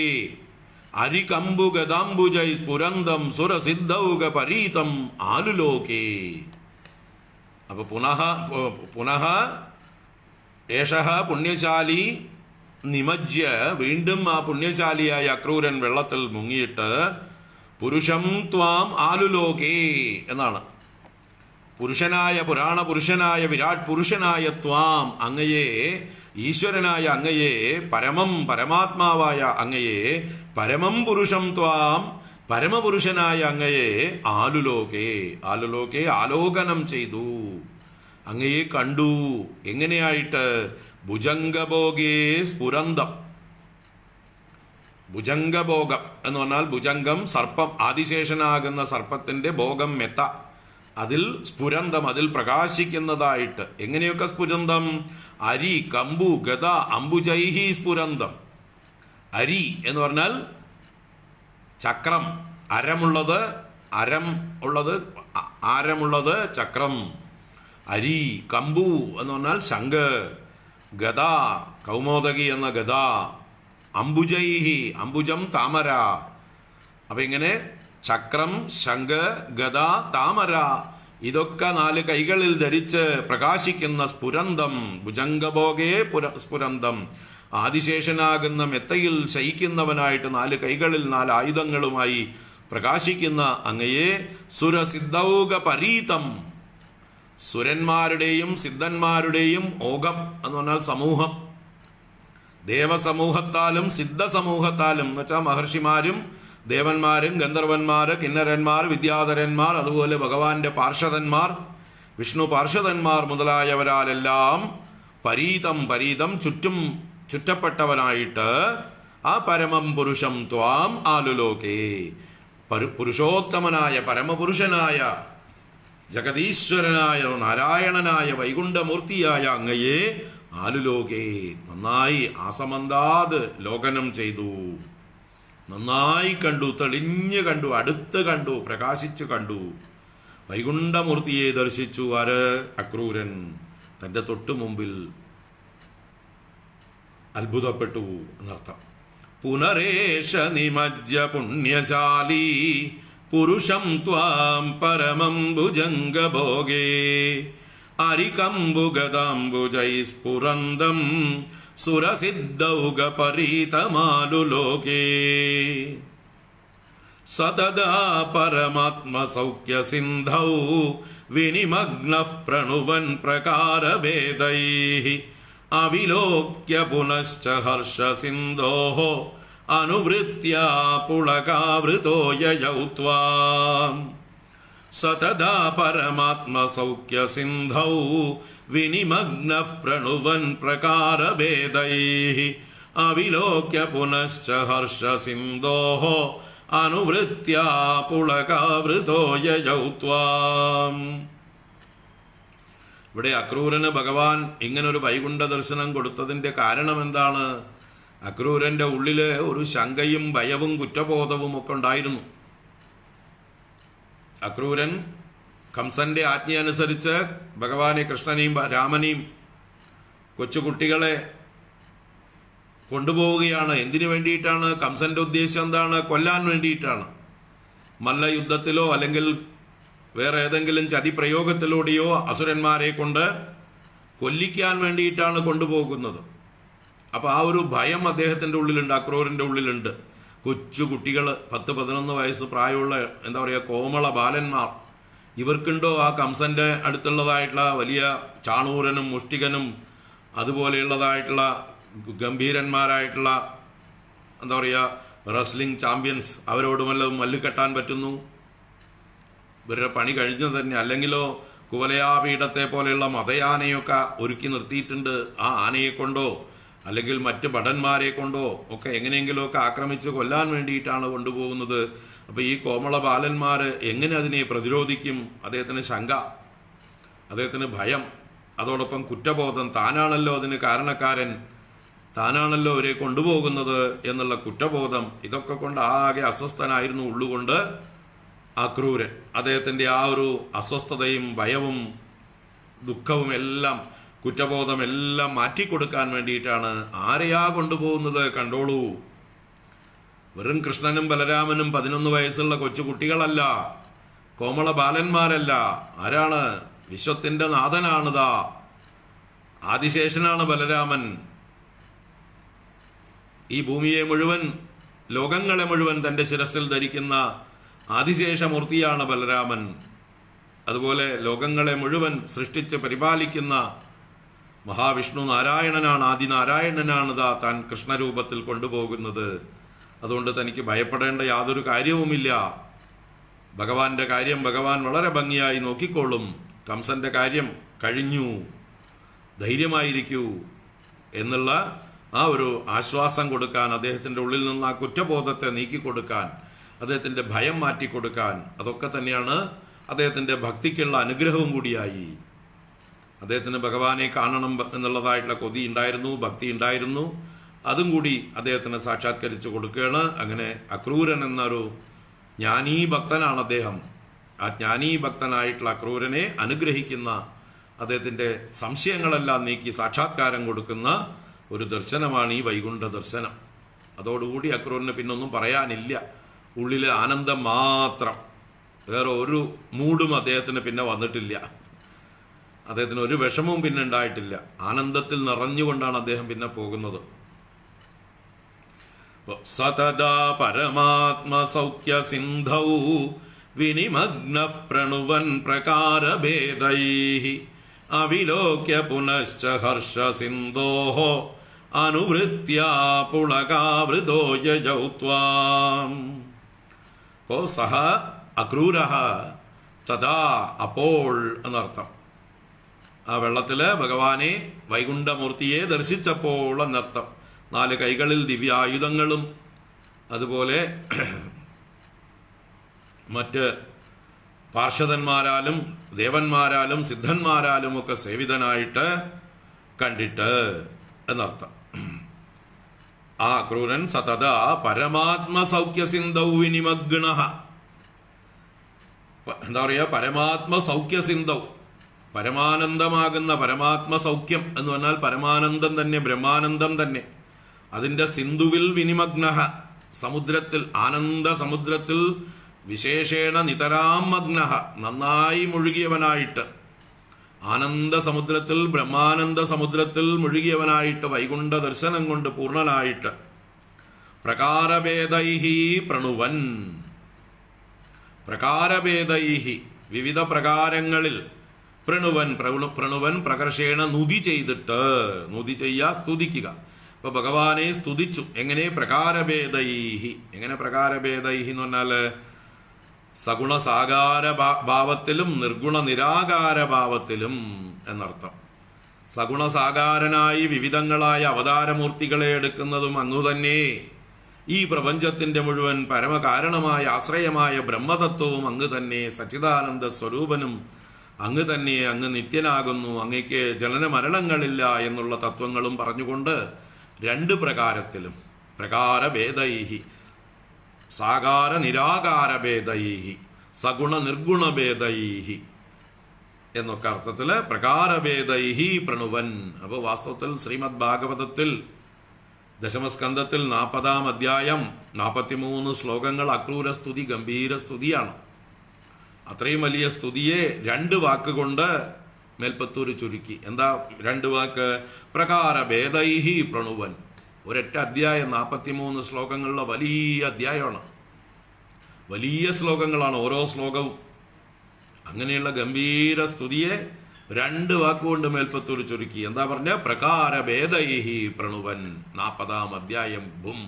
അരികമ്പുഗദാംബുജൈ സ്ഫുരന്തം സുരസിദ്ധൗക പരീതം ആലുലോകേ. അപ്പൊ പുനഃ ഏഷഃ പുണ്യശാലി നിമജ്യ, വീണ്ടും ആ പുണ്യശാലിയായ അക്രൂരൻ വെള്ളത്തിൽ മുങ്ങിയിട്ട് പുരുഷം ത്വാം ആലുലോകേ എന്നാണ്. പുരുഷനായ, പുരാണ പുരുഷനായ, വിരാട് പുരുഷനായ ത്വാം, അങ്ങയെ, ഈശ്വരനായ അങ്ങയെ, പരമാത്മാവായ അങ്ങയെ, പരമം പുരുഷം ത്വാം, പരമപുരുഷനായ അങ്ങയെ ആലുലോകേ ആലോകനം ചെയ്തു, അങ്ങയെ കണ്ടു. എങ്ങനെയായിട്ട്? ഭുജംഗഭോഗേ സ്ഫുരന്തം. ഭുജംഗഭോഗം എന്ന് പറഞ്ഞാൽ ഭുജംഗം സർപ്പം, ആദിശേഷനാകുന്ന സർപ്പത്തിന്റെ ഭോഗം മെത്ത, അതിൽ സ്ഫുരന്തം, അതിൽ പ്രകാശിക്കുന്നതായിട്ട്. എങ്ങനെയൊക്കെ സ്ഫുരന്തം? അരി കമ്പു ഗദ അംബുജൈഹി സ്ഫുരന്തം. അരി എന്ന് പറഞ്ഞാൽ ചക്രം, ആരമുള്ളത് ചക്രം. അരി കമ്പു എന്ന് പറഞ്ഞാൽ ശംഖ്, ഗദ കൗമോദകി എന്ന ഗദ, അംബുജൈഹി അംബുജം താമര. അപ്പൊ ഇങ്ങനെ ചക്രം, ശംഖ്, ഗദ, താമര, ഇതൊക്കെ 4 കൈകളിൽ ധരിച്ച് പ്രകാശിക്കുന്ന സ്ഫുരന്തം. ഭുജംഗഭോഗേ സ്ഫുരന്തം. ആദിശേഷനാകുന്ന മെത്തയിൽ ശയിക്കുന്നവനായിട്ട് 4 കൈകളിൽ 4 ആയുധങ്ങളുമായി പ്രകാശിക്കുന്ന അങ്ങയെ സുരസിദ്ധൗക പരീതം. സുരന്മാരുടെയും സിദ്ധന്മാരുടെയും ഓകം എന്ന് പറഞ്ഞാൽ സമൂഹം, ദേവസമൂഹത്താലും സിദ്ധസമൂഹത്താലും എന്ന് വെച്ചാൽ മഹർഷിമാരും ദേവന്മാരും ഗന്ധർവന്മാർ, കിന്നരന്മാർ, വിദ്യാധരന്മാർ, അതുപോലെ ഭഗവാന്റെ പാർഷദന്മാർ, വിഷ്ണു പാർഷദന്മാർ മുതലായവരാലെല്ലാം പരീതം ചുറ്റപ്പെട്ടവനായിട്ട് ആ പരമം പുരുഷം ത്വാം ആലുലോകേ, പുരുഷോത്തമനായ പരമപുരുഷനായ ജഗതീശ്വരനായ നാരായണനായ വൈകുണ്ഠമൂർത്തിയായ അങ്ങയെ ആലുലോകേ നന്നായി ആസമന്താത് ലോകനം ചെയ്തു. നന്നായി കണ്ടു, തെളിഞ്ഞു കണ്ടു, അടുത്ത് കണ്ടു, പ്രകാശിച്ചു കണ്ടു. വൈകുണ്ഠമൂർത്തിയെ ദർശിച്ചു. ആര്? അക്രൂരൻ. തന്റെ തൊട്ടു മുമ്പിൽ അത്ഭുതപ്പെട്ടു എന്നർത്ഥം. പുനരേഷ നിമജ്ജ പുണ്യശാലി പുരുഷം ത്വാം പരമം ഭുജംഗഭോഗേ അരികമ്പുഗദാംബുജൈ സ്ഫുരന്തം സുരസിദ്ധൗകപരീതമാലുലോകേ സതദാ പരമാത്മസൗഖ്യസിന്ധൗ വിനിമഗ്നഃ പ്രണുവൻ പ്രകാരഭേദൈഃ അവിലോക്യ പുനശ്ച ഹർഷസിന്ധോഃ അനുവൃത്യാ പുളകാവൃതോ യയൗ ത്വാം സതദാ പരമാത്മസൗഖ്യസിന്ധൗ വിനിമഗ്നഃ പ്രണുവൻ പ്രകാരഭേദൈഃ അവിലോക്യ പുനശ്ച ഹർഷസിന്ധോഃ അനുവൃത്യാ പുളകാവൃതോ യയൗ ത്വാം. ഇവിടെ അക്രൂരന് ഭഗവാൻ ഇങ്ങനൊരു വൈകുണ്ഠ ദർശനം കൊടുത്തതിന്റെ കാരണം എന്താണ്? അക്രൂരന്റെ ഉള്ളില് ഒരു ശങ്കയും ഭയവും കുറ്റബോധവും ഒക്കെ ഉണ്ടായിരുന്നു. അക്രൂരൻ കംസന്റെ ആജ്ഞയനുസരിച്ച് ഭഗവാനെ, കൃഷ്ണനെയും രാമനെയും കൊച്ചുകുട്ടികളെ കൊണ്ടുപോവുകയാണ്. എന്തിനു വേണ്ടിയിട്ടാണ്? കംസന്റെ ഉദ്ദേശം എന്താണ്? കൊല്ലാൻ വേണ്ടിയിട്ടാണ്. മല്ലയുദ്ധത്തിലോ അല്ലെങ്കിൽ വേറെ ഏതെങ്കിലും ചതിപ്രയോഗത്തിലൂടെയോ അസുരന്മാരെ കൊണ്ട് കൊല്ലിക്കാൻ വേണ്ടിയിട്ടാണ് കൊണ്ടുപോകുന്നത്. അപ്പൊ ആ ഒരു ഭയം അദ്ദേഹത്തിന്റെ ഉള്ളിലുണ്ട്, അക്രൂരന്റെ ഉള്ളിലുണ്ട്. കൊച്ചു കുട്ടികൾ, 10-11 വയസ്സ് പ്രായമുള്ള എന്താ പറയുക, കോമള ബാലന്മാർ, ഇവർക്കുണ്ടോ ആ കംസന്റെ അടുത്തുള്ളതായിട്ടുള്ള വലിയ ചാണൂരനും മുഷ്ടികനും അതുപോലെയുള്ളതായിട്ടുള്ള ഗംഭീരന്മാരായിട്ടുള്ള എന്താ പറയുക റെസ്ലിംഗ് ചാമ്പ്യൻസ്, അവരോട് വല്ലതും മല്ലുകെട്ടാൻ പറ്റുന്നു? ഇവരുടെ പണി കഴിഞ്ഞു തന്നെ. അല്ലെങ്കിലോ കുവലയാപീഠത്തെ പോലെയുള്ള മതയാനയൊക്കെ ഒരുക്കി നിർത്തിയിട്ടുണ്ട്. ആ ആനയെ കൊണ്ടോ അല്ലെങ്കിൽ മറ്റ് ഭടന്മാരെ കൊണ്ടോ ഒക്കെ എങ്ങനെയെങ്കിലുമൊക്കെ ആക്രമിച്ച് കൊല്ലാൻ വേണ്ടിയിട്ടാണ് കൊണ്ടുപോകുന്നത്. അപ്പൊ ഈ കോമള ബാലന്മാര് എങ്ങനെ അതിനെ പ്രതിരോധിക്കും? അദ്ദേഹത്തിന് ശങ്ക, അദ്ദേഹത്തിന് ഭയം, അതോടൊപ്പം കുറ്റബോധം. താനാണല്ലോ അതിന് കാരണക്കാരൻ, താനാണല്ലോ അവരെ കൊണ്ടുപോകുന്നത് എന്നുള്ള കുറ്റബോധം. ഇതൊക്കെ കൊണ്ട് ആകെ അസ്വസ്ഥനായിരുന്നു ഉള്ളുകൊണ്ട് അക്രൂരൻ. അദ്ദേഹത്തിന്റെ ആ ഒരു അസ്വസ്ഥതയും ഭയവും ദുഃഖവും എല്ലാം, കുറ്റബോധം എല്ലാം മാറ്റിക്കൊടുക്കാൻ വേണ്ടിയിട്ടാണ് ആരെയാ കൊണ്ടുപോകുന്നത്? കണ്ടോളൂ, വെറും കൃഷ്ണനും ബലരാമനും 11 വയസ്സുള്ള കൊച്ചു കുട്ടികളല്ല, കോമള ബാലന്മാരല്ല. ആരാണ്? വിശ്വത്തിന്റെ നാഥനാണിതാ, ആദിശേഷനാണ് ബലരാമൻ. ഈ ഭൂമിയെ മുഴുവൻ, ലോകങ്ങളെ മുഴുവൻ തന്റെ ശിരസിൽ ധരിക്കുന്ന ആദിശേഷമൂർത്തിയാണ് ബലരാമൻ. അതുപോലെ ലോകങ്ങളെ മുഴുവൻ സൃഷ്ടിച്ച് പരിപാലിക്കുന്ന മഹാവിഷ്ണു നാരായണനാണ്, ആദിനാരായണനാണിതാ താൻ കൃഷ്ണരൂപത്തിൽ കൊണ്ടുപോകുന്നത്. അതുകൊണ്ട് തനിക്ക് ഭയപ്പെടേണ്ട യാതൊരു കാര്യവുമില്ല. ഭഗവാന്റെ കാര്യം ഭഗവാൻ വളരെ ഭംഗിയായി നോക്കിക്കോളും. കംസന്റെ കാര്യം കഴിഞ്ഞു, ധൈര്യമായിരിക്കൂ എന്നുള്ള ആ ഒരു ആശ്വാസം കൊടുക്കാൻ, അദ്ദേഹത്തിൻ്റെ ഉള്ളിൽ നിന്ന് ആ കുറ്റബോധത്തെ നീക്കിക്കൊടുക്കാൻ, അദ്ദേഹത്തിൻ്റെ ഭയം മാറ്റിക്കൊടുക്കാൻ, അതൊക്കെ തന്നെയാണ് അദ്ദേഹത്തിൻ്റെ ഭക്തിക്കുള്ള അനുഗ്രഹവും കൂടിയായി. അദ്ദേഹത്തിന് ഭഗവാനെ കാണണം എന്നുള്ളതായിട്ടുള്ള കൊതി ഉണ്ടായിരുന്നു, ഭക്തി ഉണ്ടായിരുന്നു. അതും കൂടി അദ്ദേഹത്തിന് സാക്ഷാത്കരിച്ചു കൊടുക്കുകയാണ്. അങ്ങനെ അക്രൂരൻ എന്നൊരു ജ്ഞാനീ ഭക്തനാണ് അദ്ദേഹം. ആ ജ്ഞാനീ ഭക്തനായിട്ടുള്ള അക്രൂരനെ അനുഗ്രഹിക്കുന്ന, അദ്ദേഹത്തിൻ്റെ സംശയങ്ങളെല്ലാം നീക്കി സാക്ഷാത്കാരം കൊടുക്കുന്ന ഒരു ദർശനമാണ് ഈ വൈകുണ്ഠ ദർശനം. അതോടുകൂടി അക്രൂരന് പിന്നൊന്നും പറയാനില്ല. ഉള്ളിലെ ആനന്ദം മാത്രം, വേറെ ഒരു മൂടും അദ്ദേഹത്തിന് പിന്നെ വന്നിട്ടില്ല. അദ്ദേഹത്തിന് ഒരു വിഷമവും പിന്നെ ഉണ്ടായിട്ടില്ല. ആനന്ദത്തിൽ നിറഞ്ഞുകൊണ്ടാണ് അദ്ദേഹം പിന്നെ പോകുന്നത്. സതദാ പരമാത്മ സൗഖ്യ സിന്ധൗ വിനിമഗ്നഃ പ്രണുവൻ പ്രകാരഭേദൈഃ അവിലോക്യ പുനശ്ച ഹർഷ സിന്ധോഃ അനുവൃത്യ പുളകാവൃതോ യജൗ ത്വാം. അപ്പോൾ സഹ അക്രൂരഃ തഥാ, അപ്പോൾ എന്നർത്ഥം. ആ വെള്ളത്തില് ഭഗവാനെ, വൈകുണ്ഠമൂർത്തിയെ ദർശിച്ചപ്പോൾ എന്നർത്ഥം. 4 കൈകളിൽ ദിവ്യായുധങ്ങളും അതുപോലെ മറ്റ് പാർഷദന്മാരാലും ദേവന്മാരാലും സിദ്ധന്മാരാലും ഒക്കെ സേവിതനായിട്ട് കണ്ടിട്ട് എന്നർത്ഥം. ആ ക്രൂരൻ സതത പരമാത്മ സൗഖ്യ സിന്ധൗ വിനിമഗ്നഃ. എന്താ പറയുക? പരമാത്മ സൗഖ്യ സിന്ധൗ, പരമാനന്ദമാകുന്ന പരമാത്മ സൗഖ്യം എന്ന് പറഞ്ഞാൽ പരമാനന്ദം തന്നെ, ബ്രഹ്മാനന്ദം തന്നെ. അതിൻ്റെ സിന്ധുവിൽ വിനിമഗ്നഃ, സമുദ്രത്തിൽ, ആനന്ദ സമുദ്രത്തിൽ വിശേഷേണ നിതരാം മഗ്നഃ, നന്നായി മുഴുകിയവനായിട്ട്, ആനന്ദ സമുദ്രത്തിൽ, ബ്രഹ്മാനന്ദ സമുദ്രത്തിൽ മുഴുകിയവനായിട്ട്, വൈകുണ്ഠ ദർശനം കൊണ്ട് പൂർണ്ണനായിട്ട്, പ്രകാരഭേദൈഹി പ്രണുവൻ, പ്രകാരഭേദൈഹി വിവിധ പ്രകാരങ്ങളിൽ, പ്രണുവൻ പ്രണുവൻ പ്രകർഷേണ നുതി ചെയ്തിട്ട്, നുതി ചെയ്യുക, സ്തുതിക്കുക. അപ്പൊ ഭഗവാനെ സ്തുതിച്ചു. എങ്ങനെ? പ്രകാരഭേദൈഹി. എങ്ങനെ പ്രകാരഭേദൈഹി എന്ന് പറഞ്ഞാൽ സഗുണ സാകാര ഭാവത്തിലും നിർഗുണ നിരാകാര ഭാവത്തിലും എന്നർത്ഥം. സഗുണ സാകാരനായി വിവിധങ്ങളായ അവതാരമൂർത്തികളെ എടുക്കുന്നതും അങ്ങു തന്നെ. ഈ പ്രപഞ്ചത്തിന്റെ മുഴുവൻ പരമകാരണമായ ആശ്രയമായ ബ്രഹ്മതത്വവും അങ്ങ് തന്നെ, സച്ചിദാനന്ദ സ്വരൂപനും അങ്ങ് തന്നെ, അങ്ങ് നിത്യനാകുന്നു, അങ്ങയ്ക്ക് ജനന മരണങ്ങളില്ല എന്നുള്ള തത്വങ്ങളും പറഞ്ഞുകൊണ്ട് 2 പ്രകാരത്തിലും, പ്രകാരഭേദൈഹി, സാകാര നിരാകാര ഭേദൈഹി, സഗുണ നിർഗുണ ഭേദൈഹി എന്നൊക്കെ അർത്ഥത്തില് പ്രകാരഭേദൈഹി പ്രണുവൻ. അപ്പോൾ വാസ്തവത്തിൽ ശ്രീമദ് ഭാഗവതത്തിൽ ദശമസ്കന്ധത്തിൽ 40-ാം അധ്യായം 43 ശ്ലോകങ്ങൾ അക്രൂര സ്തുതി, ഗംഭീര സ്തുതിയാണ്. അത്രയും വലിയ സ്തുതിയെ 2 വാക്കുകൊണ്ട് മേൽപ്പത്തൂർ ചുരുക്കി. എന്താ 2 വാക്ക്? പ്രകാരഭേദൈഹി പ്രണുവൻ. ഒരൊറ്റ അധ്യായം, 43 ശ്ലോകങ്ങളുള്ള വലിയ അധ്യായമാണ്, വലിയ ശ്ലോകങ്ങളാണ് ഓരോ ശ്ലോകവും. അങ്ങനെയുള്ള ഗംഭീര സ്തുതിയെ 2 വാക്കുകൊണ്ട് മേൽപ്പത്തൂർ ചുരുക്കി. എന്താ പറഞ്ഞ? പ്രകാരഭേദൈഹി പ്രണുവൻ. 40-ാം അധ്യായം ബും.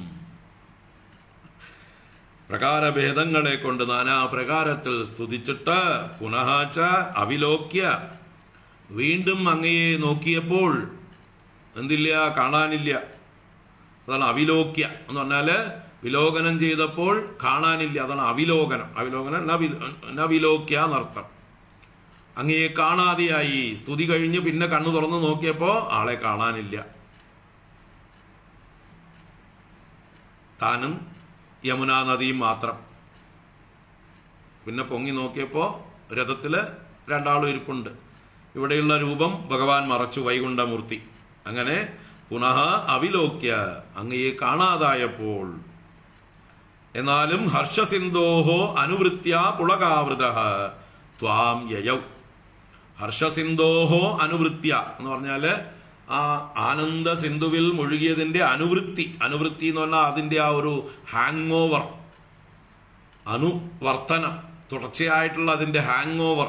പ്രകാരഭേദങ്ങളെ കൊണ്ട് നാനാപ്രകാരത്തിൽ സ്തുതിച്ചിട്ട് പുനഃച അവിലോക്യ, വീണ്ടും അങ്ങയെ നോക്കിയപ്പോൾ എന്തില്ല? കാണാനില്ല. അതാണ് അവിലോക്യ എന്ന് പറഞ്ഞാല് വിലോകനം ചെയ്തപ്പോൾ കാണാനില്ല. അതാണ് അവിലോകനം. അവിലോകനം നവിലോക്യ എന്നർത്ഥം. അങ്ങയെ കാണാതെയായി. സ്തുതി കഴിഞ്ഞ് പിന്നെ കണ്ണു തുറന്ന് നോക്കിയപ്പോ ആളെ കാണാനില്ല. താനും യമുനാ നദിയും മാത്രം. പിന്നെ പൊങ്ങി നോക്കിയപ്പോ രഥത്തില് 2 ആളും ഇരിപ്പുണ്ട്. ഇവിടെയുള്ള രൂപം ഭഗവാൻ മറച്ചു, വൈകുണ്ഠമൂർത്തി. അങ്ങനെ പുനഃ അവിലോക്യ, അങ്ങയെ കാണാതായപ്പോൾ എന്നാലും ഹർഷസിന്ധോഹോ അനുവൃത്യ പുളകാവൃത ത്വാം യയൗ. ഹർഷസിന്ധോഹോ അനുവൃത്യ എന്ന് പറഞ്ഞാല് ആ ആനന്ദ സിന്ധുവിൽ മുഴുകിയതിന്റെ അനുവൃത്തി എന്ന് പറഞ്ഞാൽ അതിന്റെ ആ ഒരു ഹാങ് ഓവർ, അനുവർത്തനം, തുടർച്ചയായിട്ടുള്ള അതിന്റെ ഹാങ് ഓവർ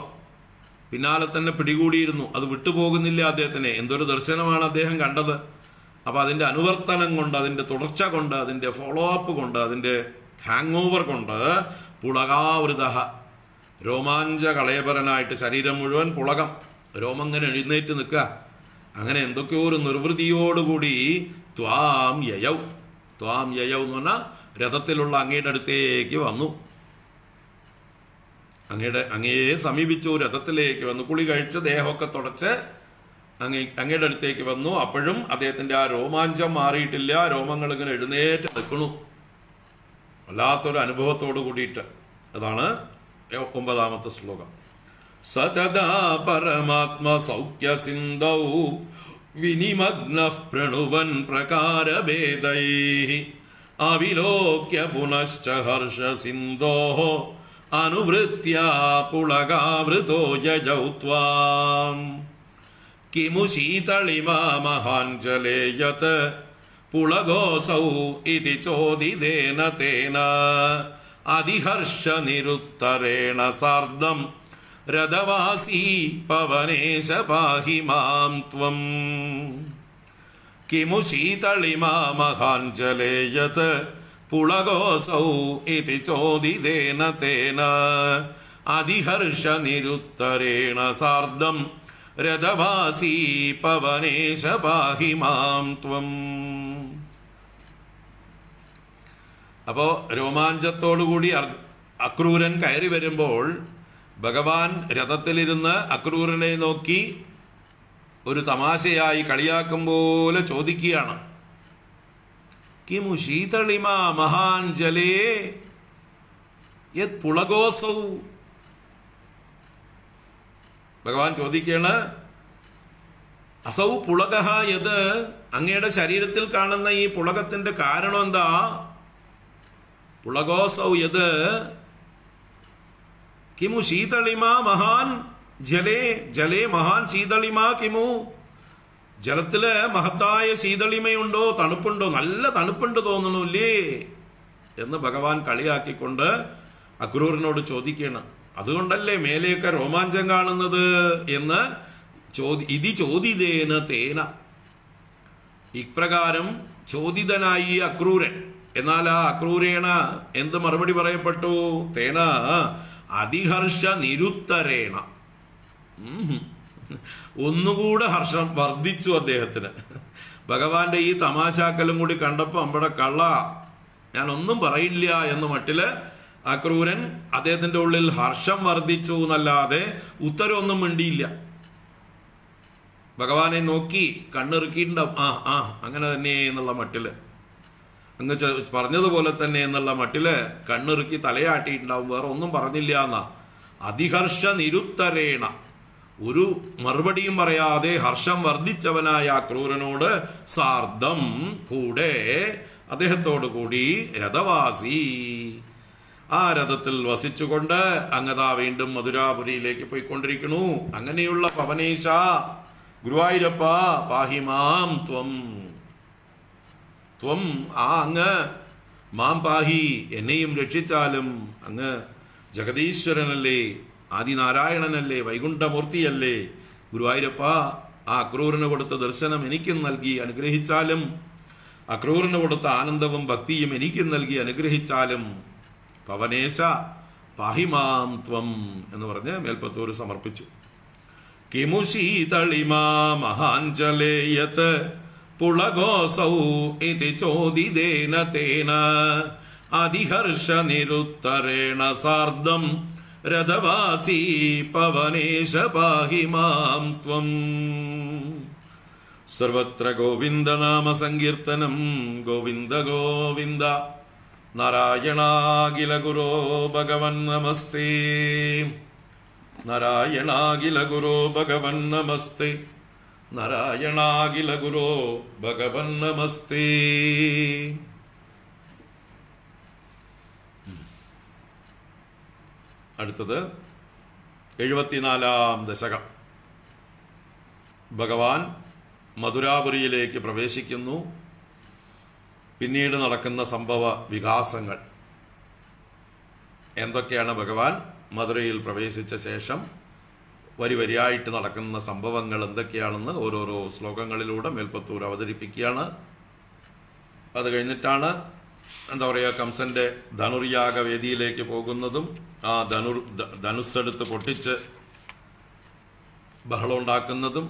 പിന്നാലെ തന്നെ പിടികൂടിയിരുന്നു. അത് വിട്ടുപോകുന്നില്ല അദ്ദേഹത്തിന്. എന്തൊരു ദർശനമാണ് അദ്ദേഹം കണ്ടത്. അപ്പൊ അതിന്റെ അനുവർത്തനം കൊണ്ട്, അതിന്റെ തുടർച്ച കൊണ്ട്, അതിന്റെ ഫോളോ അപ്പ് കൊണ്ട്, അതിന്റെ ഹാങ് ഓവർ കൊണ്ട് പുളകാവൃത, രോമാഞ്ച കളയപരനായിട്ട് ശരീരം മുഴുവൻ പുളകം, രോമങ്ങനെ എഴുന്നേറ്റ് നിൽക്കുക. അങ്ങനെ എന്തൊക്കെയോ ഒരു നിർവൃതിയോടുകൂടി ത്വാം യയൗ എന്ന് പറഞ്ഞാൽ രഥത്തിലുള്ള അങ്ങയുടെ അടുത്തേക്ക് വന്നു, അങ്ങയെ സമീപിച്ചു, രഥത്തിലേക്ക് വന്നു. കുളി കഴിച്ച് ദേഹമൊക്കെ തുടച്ച് അങ്ങയുടെ അടുത്തേക്ക് വന്നു. അപ്പോഴും അദ്ദേഹത്തിന്റെ ആ രോമാഞ്ചം മാറിയിട്ടില്ല. രോമങ്ങൾ ഇങ്ങനെ എഴുന്നേറ്റ് നിൽക്കണു, വല്ലാത്തൊരു അനുഭവത്തോട് കൂടിയിട്ട്. അതാണ് 9ാമത്തെ ശ്ലോകം. സതദാ പരമാത്മ സൗഖ്യ സിന്ധൗ വിനിമഗ്നഃ പ്രണുവൻ പ്രകാരഭേദൈഃ അവിലോക്യ പുനശ്ച ഹർഷ സിന്ധോഃ അനുവൃത്യ പുളകാവൃതോ യജൗ ത്വാം. കിമു ശീതളിമാ മഹാഞ്ജലേ യത് പുളഗോസൗ ഇതി ചോദിതേന തേന അതിഹർഷ നിരുത്തരേണ സാർദ്ധം രഥവാസീ പവനേശ പാഹി മാം ത്വം. കിമു ശീതളിമാ മഹാഞ്ജലേ യത് പുളഗോസൗ ഇതി ചോദിതേന തേന അതിഹർഷ നിരുത്തരേണ സാർദ്ധം രഥവാസീ പവനേശ പാഹി മാം ത്വം. അപ്പോ രോമാഞ്ചത്തോടുകൂടി അക്രൂരൻ കയറി വരുമ്പോൾ ഭഗവാൻ രഥത്തിലിരുന്ന് അക്രൂരനെ നോക്കി ഒരു തമാശയായി കളിയാക്കും പോലെ ചോദിക്കുകയാണ്, കിമു ശീതളിമാ മഹാൻ ജലേ യത് പുളഗോസൗ. ഭഗവാൻ ചോദിക്കുകയാണ്, അസൗ പുളകഃ യത്, അങ്ങയുടെ ശരീരത്തിൽ കാണുന്ന ഈ പുളകത്തിന്റെ കാരണം എന്താ? പുളഗോസൗ യത് കിമു ശീതളിമാ മഹാൻ ജലേ, ജലേ മഹാൻ ശീതളിമാ കിമു, ജലത്തില് മഹത്തായ ശീതളിമയുണ്ടോ, തണുപ്പുണ്ടോ? നല്ല തണുപ്പുണ്ട് തോന്നണില്ലേ എന്ന് ഭഗവാൻ കളിയാക്കിക്കൊണ്ട് അക്രൂരനോട് ചോദിക്കണം. അതുകൊണ്ടല്ലേ മേലെയൊക്കെ രോമാഞ്ചം കാണുന്നത് എന്ന് ഇതി ചോദിതേന തേന. ഇപ്രകാരം ചോദിതനായി അക്രൂരൻ. എന്നാൽ ആ അക്രൂരേണ എന്ത് മറുപടി പറയപ്പെട്ടു? തേന അതിഹർഷ നിരുത്തരേണ. ഒന്നുകൂടെ ഹർഷം വർദ്ധിച്ചു അദ്ദേഹത്തിന്. ഭഗവാന്റെ ഈ തമാശാക്കലും കൂടി കണ്ടപ്പോ അമ്പടെ കള്ള, ഞാൻ ഒന്നും പറയില്ല എന്ന മട്ടില് അക്രൂരൻ അദ്ദേഹത്തിന്റെ ഉള്ളിൽ ഹർഷം വർദ്ധിച്ചു എന്നല്ലാതെ ഉത്തരവൊന്നും മിണ്ടിയില്ല. ഭഗവാനെ നോക്കി കണ്ണിറുക്കിയിട്ടുണ്ടാവും. ആ അങ്ങനെ തന്നെ എന്നുള്ള മട്ടില്, അങ്ങ് പറഞ്ഞതുപോലെ തന്നെ എന്നുള്ള മട്ടില് കണ്ണിറുക്കി തലയാട്ടിയിട്ടുണ്ടാവും. വേറെ ഒന്നും പറഞ്ഞില്ല എന്നാ. അതിഹർഷ നിരുത്തരേണ, ഒരു മറുപടിയും പറയാതെ ഹർഷം വർദ്ധിച്ചവനായ അക്രൂരനോട് സാർദ്ധം, കൂടെ, അദ്ദേഹത്തോടു കൂടി രഥവാസി, ആ രഥത്തിൽ വസിച്ചുകൊണ്ട് അങ്ങതാ വീണ്ടും മധുരാപുരിയിലേക്ക് പോയിക്കൊണ്ടിരിക്കണു. അങ്ങനെയുള്ള പവനേശ ഗുരുവായൂരപ്പ പാഹിമാം ത്വം. ത്വം, ആ അങ്ങ്, മാം പാഹി, എന്നെയും രക്ഷിച്ചാലും. അങ്ങ് ജഗദീശ്വരനല്ലേ, ആദിനാരായണനല്ലേ, വൈകുണ്ഠമൂർത്തിയല്ലേ. ഗുരുവായൂരപ്പ, ആ അക്രൂരന് കൊടുത്ത ദർശനം എനിക്കും നൽകി അനുഗ്രഹിച്ചാലും, അക്രൂരന് കൊടുത്ത ആനന്ദവും ഭക്തിയും എനിക്കും നൽകി അനുഗ്രഹിച്ചാലും. പവനേശ പാഹിമാം ത്വം എന്ന് പറഞ്ഞ് മേൽപ്പത്തൂർ സമർപ്പിച്ചു. കിമു ശീതളിമാ മഹാഞ്ജലേ യത് പുളഗോസൗ ഇതി ചോദിതേന തേന അതിഹർഷ നിരുത്തരേണ സാർദ്ധം രഥവാസീ പവനേശ പാഹി മാം ത്വം. സർവത്ര ഗോവിന്ദനാമ സങ്കീർത്തനം. ഗോവിന്ദ ഗോവിന്ദ. നാരായണാഖില ഗുരോ ഭഗവൻ നമസ്തേ. നാരായണാഖില ഗുരോ ഭഗവൻ നമസ്തേ. നാരായണാഖില ഗുരോ ഭഗവൻ നമസ്തേ. അടുത്തത് 74-ാം ദശകം. ഭഗവാൻ മധുരാപുരിയിലേക്ക് പ്രവേശിക്കുന്നു. പിന്നീട് നടക്കുന്ന സംഭവ വികാസങ്ങൾ എന്തൊക്കെയാണ്? ഭഗവാൻ മധുരയിൽ പ്രവേശിച്ച ശേഷം വരിവരിയായിട്ട് നടക്കുന്ന സംഭവങ്ങൾ എന്തൊക്കെയാണെന്ന് ഓരോരോ ശ്ലോകങ്ങളിലൂടെ മേൽപ്പത്തൂർ അവതരിപ്പിക്കുകയാണ്. അത് കഴിഞ്ഞിട്ടാണ് കംസന്റെ ധനുർയാഗ വേദിയിലേക്ക് പോകുന്നതും ആ ധനുസ്സെടുത്ത് പൊട്ടിച്ച് ബഹളം ഉണ്ടാക്കുന്നതും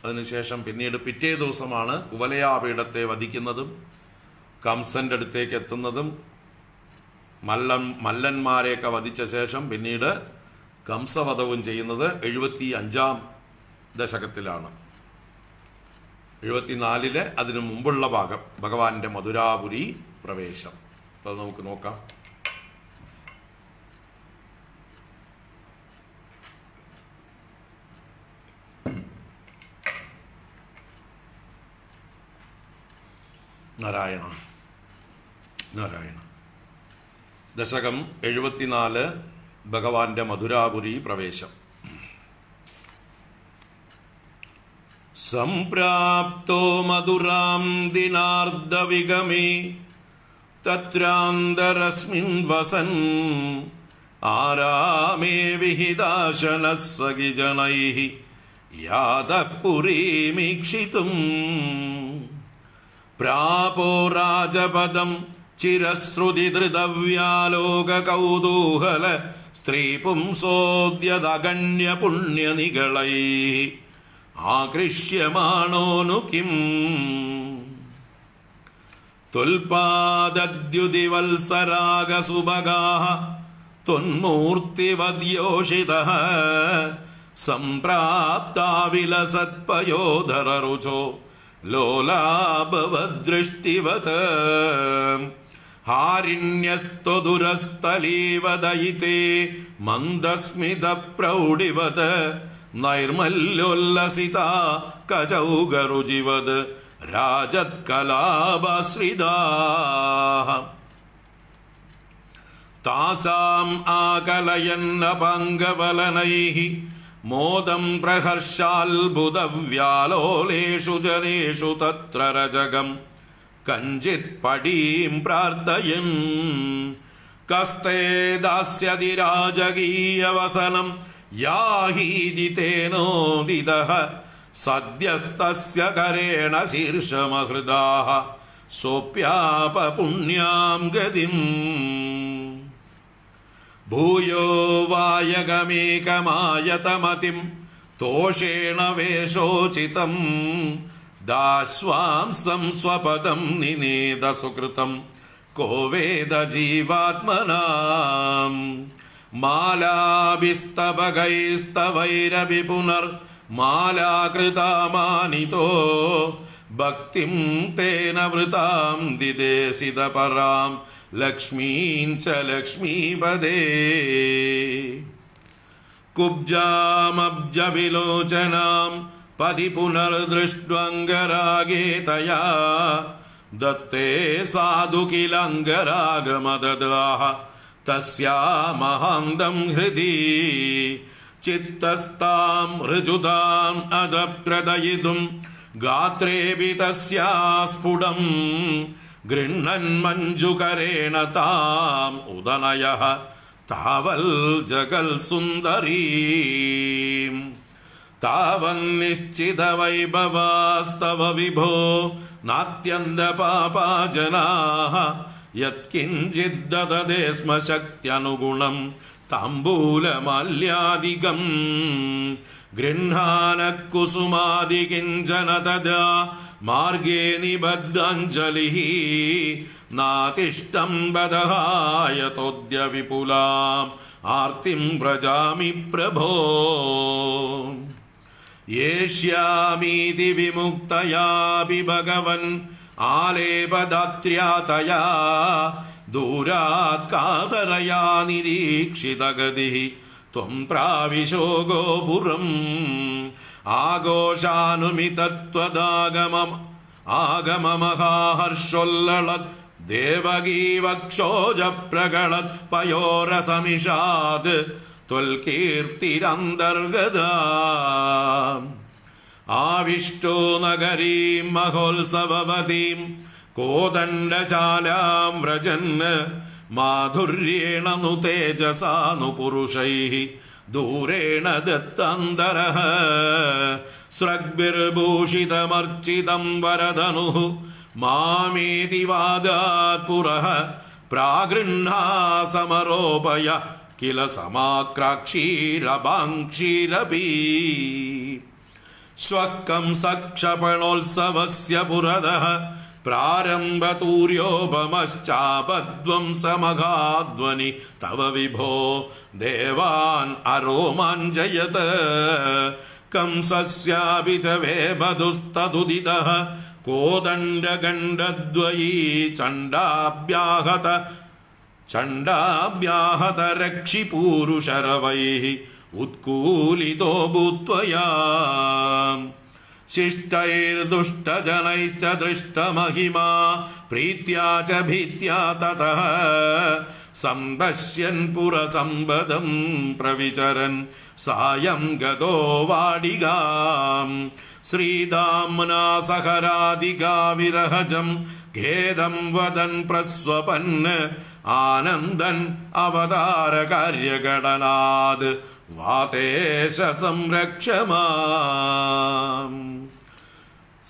അതിനുശേഷം പിന്നീട് പിറ്റേ ദിവസമാണ് കുവലയാപീഠത്തെ വധിക്കുന്നതും കംസന്റെ അടുത്തേക്ക് എത്തുന്നതും മല്ലന്മാരെയൊക്കെ വധിച്ച ശേഷം പിന്നീട് കംസവധവും ചെയ്യുന്നത് 75-ാം ദശകത്തിലാണ്. 74-ലെ അതിനു മുമ്പുള്ള ഭാഗം ഭഗവാന്റെ മധുരാപുരി പ്രവേശം. അത് നമുക്ക് നോക്കാം. നാരായണ നാരായണ. ദശകം 74, ഭഗവാന്റെ മധുരാപുരി പ്രവേശം. സംപ്രാപ്തോ മധുരാം ദിനാർദ്ധവിഗമേ തത്രാന്തരസ്മിൻ വസൻ ആരാമേ വിഹിതാശനഃ സഖിജനൈഃ യാതഃ പുരീമീക്ഷിതും പ്രാപോ രാജപദം ചിരശ്രുതിധൃതവ്യാലോക കൗതൂഹല സ്ത്രീപുംസോദ്യതഗണ്യ പുണ്യനികളൈഃ ആകൃഷ്യമാണോനു കിം തുൽപാദദ്യുതിവത്സരാഗസുഭഗാഃ ത്വന്മൂർത്തിവദ്യോഷിതഃ സംപ്രാപ്താ വിലസത്പയോധരരുചോ ലോലാഭവദൃഷ്ടിവത് ഹാരിണ്യസ്ത്വദുരസ്ഥലീവദയിതേ മന്ദസ്മിത പ്രൗഢിവത് നൈർമല്യോല്ലസിത കചൗഗരുചിവത് രാജത്കലാഭാശ്രിതാഃ താസാം ആകലയന്നപംഗവലനൈഃ മോദം പ്രഹർഷാത്ഭുതവ്യാലോലേഷു ജനേഷു തത്ര രജകം കഞ്ചിത് പടീം പ്രാർത്ഥയൻ കസ്തേ ദാസ്യതി രാജകീയവസനം യാഹീദിതേനോദിതഃ സദ്യസ്തസ്യ കരേണ ശീർഷമഹൃദാഃ സോപ്യാപ പുണ്യാം ഗതിം ഭൂയോ വായഗമേകമായതമതിം തോഷേണ വേഷോചിതം ദാശ്വാംസം സ്വപദം നിനേദ സുകൃതം കോ വേദ ജീവാത്മനാം മാലാഭിസ്തവകൈസ്തവൈരഭി പുനർ മാലാകൃതാമാനിതോ ഭക്തിം തേന വൃതാം ദിദേശിത പരാം ലക്ഷ്മീം ച ലക്ഷ്മീപദേ കുബ്ജാമബ്ജ വിലോചനാം പതി പുനർദൃഷ്ട്വംഗരാഗേ തയാ ദത്തേ സാധു കിലംഗരാഗമദദാഃ തസ്യാമഹന്തം ഹൃദി ചിത്തസ്താം ഋജുതാം അദപ്രദയിതും ഗാത്രേപി തസ്യാ സ്ഫുടം ഗൃഹ്ണൻ മഞ്ജുകരേണ താം ഉദനയഃ താവൽ ജഗൽ സുന്ദരീം താവന്നിശ്ചിത വൈഭവാസ്തവ വിഭോ നാത്യന്ത പാപാജനാഃ യത്കിഞ്ചിദ്ദദതേ സ്മ ശക്ത്യനുഗുണം താംബൂലമാല്യാദികം ഗൃഹാന കുസുമാദികിഞ്ചന തദാ മാർഗേ നിബദ്ധാഞ്ജലിഃ നാതിഷ്ടം ബദഹായതോദ്യ വിപുലാം ആർത്തിം വ്രജാമി പ്രഭോ യേഷ്യാമീതി വിമുക്തയാപി ഭഗവൻ ആലേപദാത്ര്യാതയാ ദൂരാത് കാതരയാ നിരീക്ഷിതഗതിഃ ത്വം പ്രാവിശോ ഗോപുരം ആഘോഷാനുമിതത്വദാഗമം ആഗമമഹാഹർഷോല്ലളത് ദേവകീ വക്ഷോജപ്രകളത് പയോരസമിഷാത് ത്വൽകീർത്തിരന്തർഗത ആവിഷ്ടോ നഗരീം മഹോത്സവവതീം കോദണ്ഡശാലാം വ്രജൻ മാധുര്യേണ नु തേജസാ नु പുരുഷൈഃ ദൂരേണ ദത്താന്തരഃ സ്രഗ്ഭിർഭൂഷിതമർച്ചിതം വരദനുഃ മാമേതി വാദാത് പുരഃ പ്രാഗൃഹാസമരോപയ കില സമാക്രാക്ഷീരഭാംക്ഷീരപി സ്വക്കം സക്ഷപണോത്സവസ്യ പുരതഃ പ്രാരംഭതൂര്യോപമശ്ചാപധ്വംസമഘാധ്വനി തവ വിഭോ ദേവാൻ അരോമാഞ്ജയത് കംസസ്യാപി ച വേബധുസ്തദുദിതഃ കോദണ്ഡഗണ്ഡദ്വയീ ചണ്ഡാഭ്യാഹത രക്ഷിപൂരുഷരവൈഃ ഉത്കൂലിതോ ഭൂത്വയാ ശിഷ്ടൈർദുഷ്ടജനൈശ്ച ദൃഷ്ടമഹിമാ പ്രീത്യാ ച ഭീത്യാ തതഃ സംപശ്യൻ പുരസമ്പദം പ്രവിചരൻ സായം ഗതോ വാടികാം ശ്രീദാംനാ സഹരാദികാ വിരഹജം ഖേദം വദൻ പ്രസ്വപൻ ആനന്ദൻ അവതാര കാര്യഘടനാത് വാതേശ സംരക്ഷമാം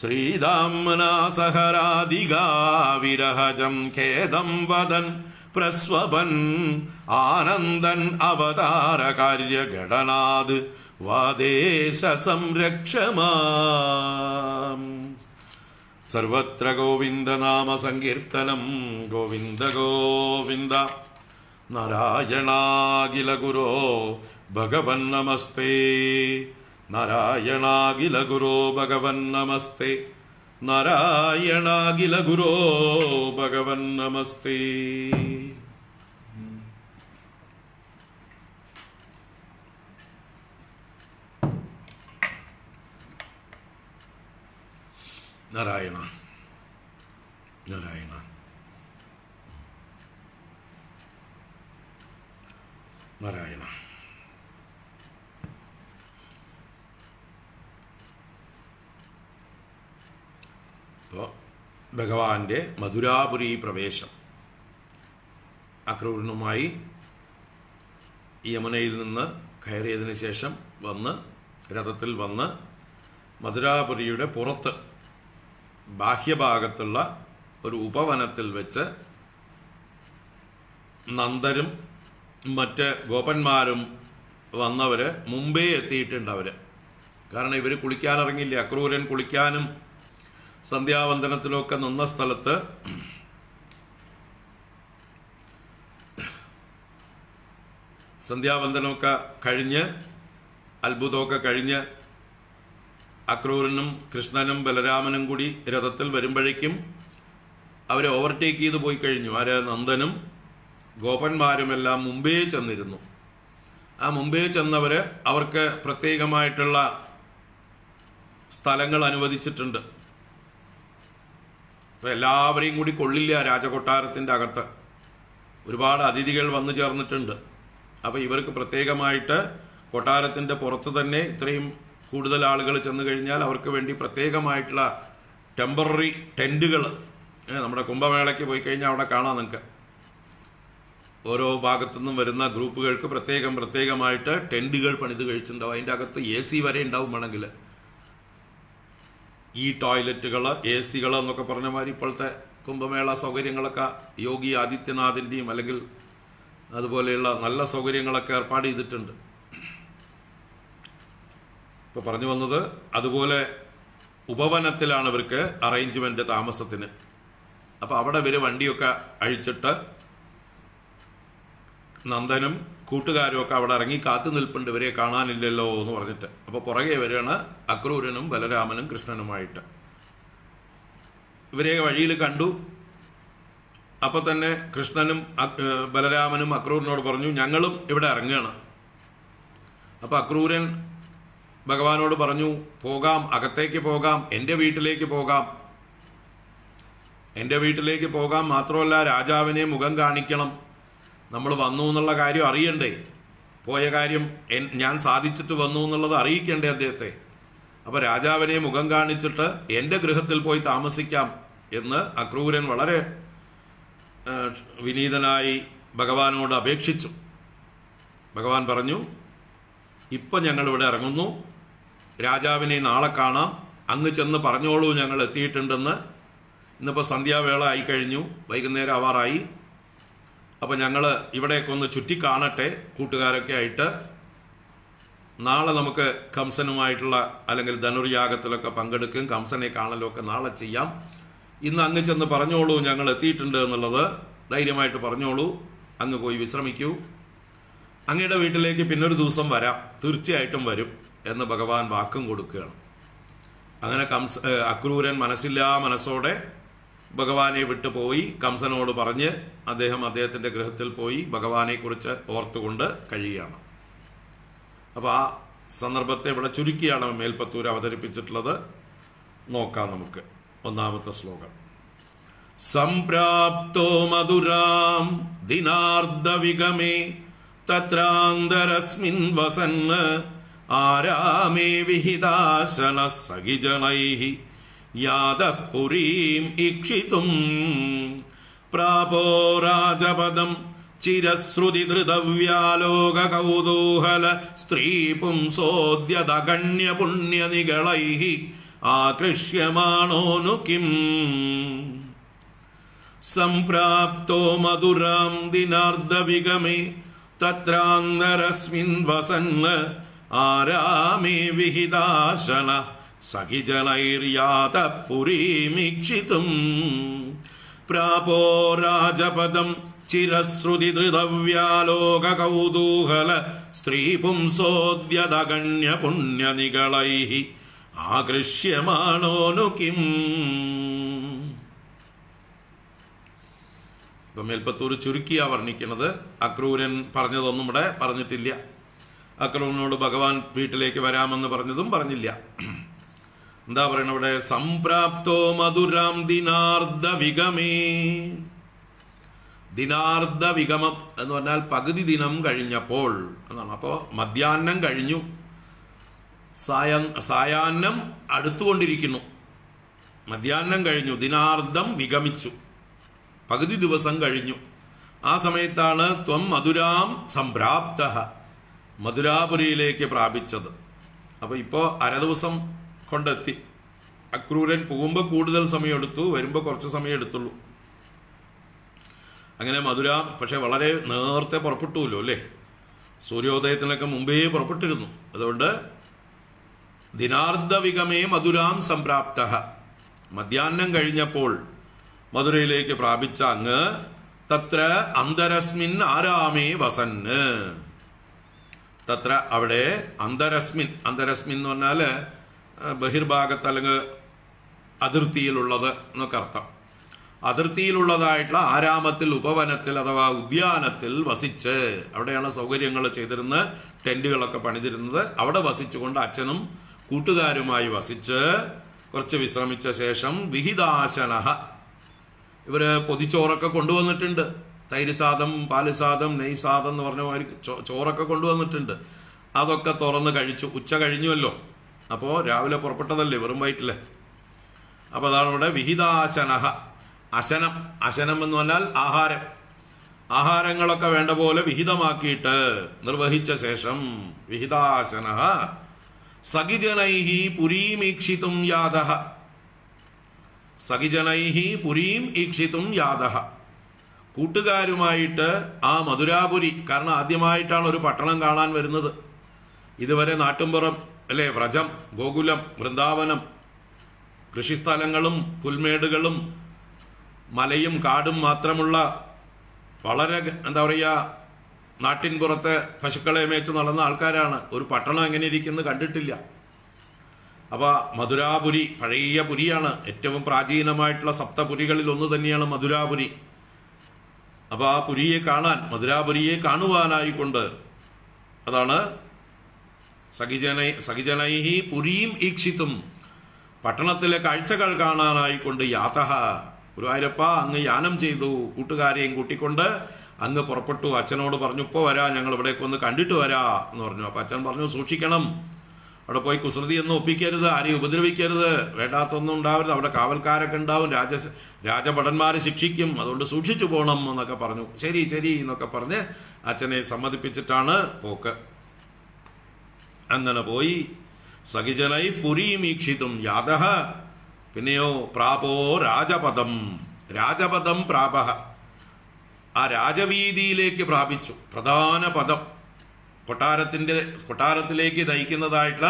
ശ്രീദാംനാ സഹരാദികാ വിരഹജം ഖേദം വദൻ പ്രസ്വപൻ ആനന്ദൻ അവതാര കാര്യഘടനാത് വാദേശ സംരക്ഷമാം സർവത്ര ഗോവിന്ദനാമ സങ്കീർത്തനം ഗോവിന്ദ ഗോവിന്ദ നാരായണാഖില ഗുരോ ഭഗവൻ നമസ്തേ നാരായണാഖില ഗുരോ ഭഗവൻ നമസ്തേ നാരായണാഖില ഗുരോ ഭഗവൻ നമസ്തേ. നാരായണ നാരായണ നാരായണ. ഇപ്പോൾ ഭഗവാന്റെ മധുരാപുരി പ്രവേശം അക്രൂരനുമായി യമുനയിൽ നിന്ന് കയറിയതിന് ശേഷം രഥത്തിൽ വന്ന് മധുരാപുരിയുടെ പുറത്ത് ബാഹ്യഭാഗത്തുള്ള ഒരു ഉപവനത്തിൽ വെച്ച് നന്ദനും മറ്റ് ഗോപന്മാരും വന്നവർ മുമ്പേ എത്തിയിട്ടുണ്ട്. അവർ കാരണം ഇവർ കുളിക്കാനിറങ്ങിയില്ല. അക്രൂരൻ കുളിക്കാനും സന്ധ്യാവന്ദനത്തിലൊക്കെ നിന്ന സ്ഥലത്ത് സന്ധ്യാവന്ദനമൊക്കെ കഴിഞ്ഞ് അത്ഭുതമൊക്കെ കഴിഞ്ഞ് അക്രൂരനും കൃഷ്ണനും ബലരാമനും കൂടി രഥത്തിൽ വരുമ്പോഴേക്കും അവരെ ഓവർടേക്ക് ചെയ്ത് പോയി കഴിഞ്ഞു. നന്ദനും ഗോപന്മാരുമെല്ലാം മുമ്പേ ചെന്നിരുന്നു. ആ മുമ്പേ ചെന്നവര് അവർക്ക് പ്രത്യേകമായിട്ടുള്ള സ്ഥലങ്ങൾ അനുവദിച്ചിട്ടുണ്ട്. ഇപ്പം എല്ലാവരെയും കൂടി കൊള്ളില്ല. രാജകൊട്ടാരത്തിൻ്റെ അകത്ത് ഒരുപാട് അതിഥികൾ വന്നു ചേർന്നിട്ടുണ്ട്. അപ്പോൾ ഇവർക്ക് പ്രത്യേകമായിട്ട് കൊട്ടാരത്തിൻ്റെ പുറത്ത് തന്നെ ഇത്രയും കൂടുതൽ ആളുകൾ ചെന്ന് കഴിഞ്ഞാൽ അവർക്ക് വേണ്ടി പ്രത്യേകമായിട്ടുള്ള ടെമ്പററി ടെൻറ്റുകൾ നമ്മുടെ കുംഭമേളയ്ക്ക് പോയി കഴിഞ്ഞാൽ അവിടെ കാണാം. നിങ്ങൾക്ക് ഓരോ ഭാഗത്തുനിന്നും വരുന്ന ഗ്രൂപ്പുകൾക്ക് പ്രത്യേകമായിട്ട് ടെൻറ്റുകൾ പണിത് കഴിച്ചിട്ടുണ്ടാവും. അതിൻ്റെ അകത്ത് AC വരെ ഉണ്ടാവും. വേണമെങ്കിൽ ഈ ടോയ്ലറ്റുകൾ, AC എന്നൊക്കെ പറഞ്ഞ മാതിരി ഇപ്പോഴത്തെ കുംഭമേള സൗകര്യങ്ങളൊക്കെ യോഗി ആദിത്യനാഥിൻ്റെയും അല്ലെങ്കിൽ അതുപോലെയുള്ള നല്ല സൗകര്യങ്ങളൊക്കെ ഏർപ്പാട് ചെയ്തിട്ടുണ്ട്. ഇപ്പോൾ പറഞ്ഞു വന്നത് അതുപോലെ ഉപവനത്തിലാണ് ഇവർക്ക് അറേഞ്ച്മെൻറ്റ് താമസത്തിന്. അപ്പോൾ അവിടെ ഇവർ വണ്ടിയൊക്കെ അഴിച്ചിട്ട് നന്ദനും കൂട്ടുകാരും ഒക്കെ അവിടെ ഇറങ്ങി കാത്തു നിൽപ്പുണ്ട് ഇവരെ കാണാനില്ലല്ലോ എന്ന് പറഞ്ഞിട്ട്. അപ്പോൾ പുറകെ വരികയാണ് അക്രൂരനും ബലരാമനും കൃഷ്ണനുമായിട്ട്. ഇവരെ വഴിയിൽ കണ്ടു. അപ്പോൾ തന്നെ കൃഷ്ണനും ബലരാമനും അക്രൂരനോട് പറഞ്ഞു, ഞങ്ങളും ഇവിടെ ഇറങ്ങുകയാണ്. അപ്പോൾ അക്രൂരൻ ഭഗവാനോട് പറഞ്ഞു, പോകാം, അകത്തേക്ക് പോകാം, എൻ്റെ വീട്ടിലേക്ക് പോകാം. എൻ്റെ വീട്ടിലേക്ക് പോകാം, മാത്രമല്ല രാജാവിനെ മുഖം കാണിക്കണം, നമ്മൾ വന്നു എന്നുള്ള കാര്യം അറിയണ്ടേ, പോയ കാര്യം ഞാൻ സാധിച്ചിട്ട് വന്നു എന്നുള്ളത് അറിയിക്കേണ്ടേ അദ്ദേഹത്തെ. അപ്പോൾ രാജാവിനെ മുഖം കാണിച്ചിട്ട് എൻ്റെ ഗൃഹത്തിൽ പോയി താമസിക്കാം എന്ന് അക്രൂരൻ വളരെ വിനീതനായി ഭഗവാനോട് അപേക്ഷിച്ചു. ഭഗവാൻ പറഞ്ഞു, ഇപ്പം ഞങ്ങളിവിടെ ഇറങ്ങുന്നു, രാജാവിനെ നാളെ കാണാം, അങ്ങ് ചെന്ന് പറഞ്ഞോളൂ ഞങ്ങൾ എത്തിയിട്ടുണ്ടെന്ന്. ഇന്നിപ്പോൾ സന്ധ്യാവേള ആയിക്കഴിഞ്ഞു, വൈകുന്നേരം ആവാറായി. അപ്പോൾ ഞങ്ങൾ ഇവിടേക്ക് ഒന്ന് ചുറ്റിക്കാണട്ടെ കൂട്ടുകാരൊക്കെ ആയിട്ട്. നാളെ നമുക്ക് കംസനുമായിട്ടുള്ള അല്ലെങ്കിൽ ധനുർയാഗത്തിലൊക്കെ പങ്കെടുക്കും, കംസനെ കാണലൊക്കെ നാളെ ചെയ്യാം. ഇന്ന് അങ്ങ് ചെന്ന് പറഞ്ഞോളൂ ഞങ്ങൾ എത്തിയിട്ടുണ്ട് എന്നുള്ളത്, ധൈര്യമായിട്ട് പറഞ്ഞോളൂ, അങ്ങ് പോയി വിശ്രമിക്കൂ. അങ്ങയുടെ വീട്ടിലേക്ക് പിന്നൊരു ദിവസം വരാം, തീർച്ചയായിട്ടും വരും എന്ന് ഭഗവാൻ വാക്കും കൊടുക്കുകയാണ്. അങ്ങനെ അക്രൂരൻ മനസ്സോടെ ഭഗവാനെ വിട്ടുപോയി കംസനോട് പറഞ്ഞ് അദ്ദേഹത്തിൻ്റെ ഗൃഹത്തിൽ പോയി ഭഗവാനെക്കുറിച്ച് ഓർത്തുകൊണ്ട് കഴിയുകയാണ്. അപ്പോൾ ആ സന്ദർഭത്തെ ഇവിടെ ചുരുക്കിയാണ് മേൽപ്പത്തൂർ അവതരിപ്പിച്ചിട്ടുള്ളത്. നോക്കാം നമുക്ക്. ഒന്നാമത്തെ ശ്ലോകം. സംപ്രാപ്തോ മധുരാം ദിനാർദ്ധവിഗമേ തത്രാന്തരസ്മിൻ വസന്ന് ആരാമേ വിഹിതാശന സഖിജനൈഃ യാതഃ പുരീം ഈക്ഷിതും പ്രാപോ രാജപദം ചിരശ്രുതി ധൃതവ്യാലോക കൗതൂഹല സ്ത്രീ പുംസോദ്യതഗണ്യ പുണ്യനികളൈഃ ആകൃഷ്യമാണോനു കിം. സംപ്രാപ്തോ മധുരാം ദിനാർദ്ധവിഗമേ തത്രാന്തരസ്മിൻ വസന്ന് ആരാമേ വിഹിതാശന സഖിജനൈര്യാതഃ പുരീമീക്ഷിതും പ്രാപോ രാജപദം ചിരശ്രുതി ധൃതവ്യാലോക കൗതൂഹല സ്ത്രീ പുംസോദ്യതഗണ്യ പുണ്യനികളൈഃ ആകൃഷ്യമാണോനു കിം. ഇപ്പം മേൽപ്പത്തൂർ ചുരുക്കിയാ വർണ്ണിക്കുന്നത്. അക്രൂരൻ പറഞ്ഞതൊന്നും ഇവിടെ പറഞ്ഞിട്ടില്ല. അക്രൂരനോട് ഭഗവാൻ വീട്ടിലേക്ക് വരാമെന്ന് പറഞ്ഞതും പറഞ്ഞില്ല. എന്താ പറയണ ഇവിടെ? സംപ്രാപ്തോ മധുരാം ദിനാർദ്ധവിഗമേ. ദിനാർദ്ധവിഗമം എന്ന് പറഞ്ഞാൽ പകുതി ദിനം കഴിഞ്ഞപ്പോൾ എന്നാണ്. അപ്പോൾ മധ്യാഹ്നം കഴിഞ്ഞു, സായാഹ്നം അടുത്തുകൊണ്ടിരിക്കുന്നു. മധ്യാഹ്നം കഴിഞ്ഞു, ദിനാർദ്ധം വിഗമിച്ചു, പകുതി ദിവസം കഴിഞ്ഞു. ആ സമയത്താണ് ത്വം മധുരാം സംപ്രാപ്തഃ, മധുരാപുരിയിലേക്ക് പ്രാപിച്ചത്. അപ്പോൾ ഇപ്പോൾ അരദിവസം കൊണ്ടെത്തി. അക്രൂരൻ പോകുമ്പോൾ കൂടുതൽ സമയം എടുത്തു, വരുമ്പോൾ കുറച്ച് സമയം എടുത്തുള്ളൂ. അങ്ങനെ പക്ഷെ വളരെ നേരത്തെ പുറപ്പെട്ടുല്ലോ അല്ലേ, സൂര്യോദയത്തിനൊക്കെ മുമ്പേ പുറപ്പെട്ടിരുന്നു. അതുകൊണ്ട് ദിനാർദ്ധവിഗമേ മധുരാം സംപ്രാപ്തഃ, മധ്യാഹ്നം കഴിഞ്ഞപ്പോൾ മധുരയിലേക്ക് പ്രാപിച്ച അങ്ങ് തത്ര അന്തരസ്മിൻ ആരാമേ വസന്ന്. തത്ര അവിടെ അന്തരസ്മിൻ എന്ന് പറഞ്ഞാൽ ബഹിർഭാഗത്ത് അല്ലെങ്കിൽ അതിർത്തിയിലുള്ളത് എന്നൊക്കെ അർത്ഥം. അതിർത്തിയിലുള്ളതായിട്ടുള്ള ആരാമത്തിൽ, ഉപവനത്തിൽ അഥവാ ഉദ്യാനത്തിൽ വസിച്ച്, അവിടെയാണ് സൗകര്യങ്ങൾ ചെയ്തിരുന്നത്, ടെന്റുകളൊക്കെ പണിതിരുന്നത്. അവിടെ വസിച്ചുകൊണ്ട് അച്ഛനും കൂട്ടുകാരുമായി വസിച്ച് കുറച്ച് വിശ്രമിച്ച ശേഷം വിഹിതാശനഃ, ഇവര് പൊതിച്ചോറൊക്കെ കൊണ്ടുവന്നിട്ടുണ്ട്. തൈര് സാദം, പാല് സാദം, നെയ് സാദം എന്ന് പറഞ്ഞ മാതിരി ചോറൊക്കെ കൊണ്ടുവന്നിട്ടുണ്ട്. അതൊക്കെ തുറന്ന് കഴിച്ചു. ഉച്ച കഴിഞ്ഞുവല്ലോ, അപ്പോൾ രാവിലെ പുറപ്പെട്ടതല്ലേ, വെറും വയറ്റില്. അപ്പോൾ അതാണ് ഇവിടെ വിഹിതാശനഃ. അശനം എന്ന് പറഞ്ഞാൽ ആഹാരങ്ങളൊക്കെ വേണ്ട പോലെ വിഹിതമാക്കിയിട്ട് നിർവഹിച്ച ശേഷം വിഹിതാശനഃ സഖിജനൈഃ പുരീം ഈക്ഷിതും യാതഃ. സഖിജനൈഃ പുരീം ഈക്ഷിതും യാതഃ, കൂട്ടുകാരുമായിട്ട് ആ മധുരാപുരി, കാരണം ആദ്യമായിട്ടാണ് ഒരു പട്ടണം കാണാൻ വരുന്നത്. ഇതുവരെ നാട്ടുംപുറം അല്ലേ, വ്രജം, ഗോകുലം, വൃന്ദാവനം, കൃഷിസ്ഥലങ്ങളും പുൽമേടുകളും മലയും കാടും മാത്രമുള്ള വളരെ എന്താ പറയുക, നാട്ടിൻപുറത്തെ പശുക്കളെ മേച്ച് നടന്ന ആൾക്കാരാണ്. ഒരു പട്ടണം എങ്ങനെ ഇരിക്കുന്നത് കണ്ടിട്ടില്ല. അപ്പോൾ മധുരാപുരി പഴയ പുരിയാണ്, ഏറ്റവും പ്രാചീനമായിട്ടുള്ള സപ്തപുരികളിൽ ഒന്ന് തന്നെയാണ് മധുരാപുരി. അപ്പോൾ ആ പുരിയെ കാണാൻ, മധുരാപുരിയെ കാണുവാനായിക്കൊണ്ട്, അതാണ് സഖിജനൈഃ പുരീം ഈക്ഷിതും, പട്ടണത്തിലെ കാഴ്ചകൾ കാണാനായിക്കൊണ്ട് യാതഃ ഗുരുവായൂരപ്പ അങ്ങ് യാനം ചെയ്തു, കൂട്ടുകാരെയും കൂട്ടിക്കൊണ്ട് അങ്ങ് പുറപ്പെട്ടു. അച്ഛനോട് പറഞ്ഞു ഇപ്പോൾ വരാം, ഞങ്ങൾ ഇവിടേക്ക് ഒന്ന് കണ്ടിട്ട് വരാ എന്ന് പറഞ്ഞു. അപ്പം അച്ഛൻ പറഞ്ഞു സൂക്ഷിക്കണം, അവിടെ പോയി കുസൃതിയൊന്നും ഒപ്പിക്കരുത്, ആരെയും ഉപദ്രവിക്കരുത്, വേണ്ടാത്തൊന്നും ഉണ്ടാവരുത്, അവിടെ കാവൽക്കാരൊക്കെ ഉണ്ടാവും, രാജഭടന്മാരെ ശിക്ഷിക്കും, അതുകൊണ്ട് സൂക്ഷിച്ചു പോകണം എന്നൊക്കെ പറഞ്ഞു. ശരി ശരി എന്നൊക്കെ പറഞ്ഞ് അച്ഛനെ സമ്മതിപ്പിച്ചിട്ടാണ് പോക്ക്. അങ്ങനെ പോയി സഖിജനൈ പുരീമീക്ഷിതും യാതഃ, പിന്നെയോ പ്രാപോ രാജപദം, രാജപദം പ്രാപഃ, ആ രാജവീതിയിലേക്ക് പ്രാപിച്ചു. പ്രധാന പദം, കൊട്ടാരത്തിലേക്ക് നയിക്കുന്നതായിട്ടുള്ള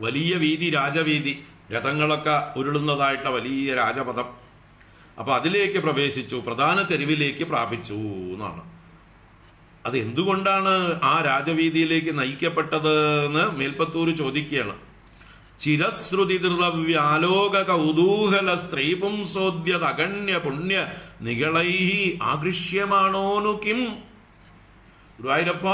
വലിയ വീതി, രാജവീതി, രഥങ്ങളൊക്കെ ഉരുളുന്നതായിട്ടുള്ള വലിയ രാജപദം. അപ്പൊ അതിലേക്ക് പ്രവേശിച്ചു, പ്രധാന തെരുവിലേക്ക് പ്രാപിച്ചു എന്നാണ്. അത് എന്തുകൊണ്ടാണ് ആ രാജവീതിയിലേക്ക് നയിക്കപ്പെട്ടത് എന്ന് മേൽപ്പത്തൂർ ചോദിക്കുകയാണ്. ചിരശ്രുതിവ്യാലോക കൗതൂഹല സ്ത്രീപുംസോദ്യത് അഗണ്യ പുണ്യ നികളൈഹി ആകൃഷ്യമാണോനു കിം. ഗുരുവായൂരപ്പ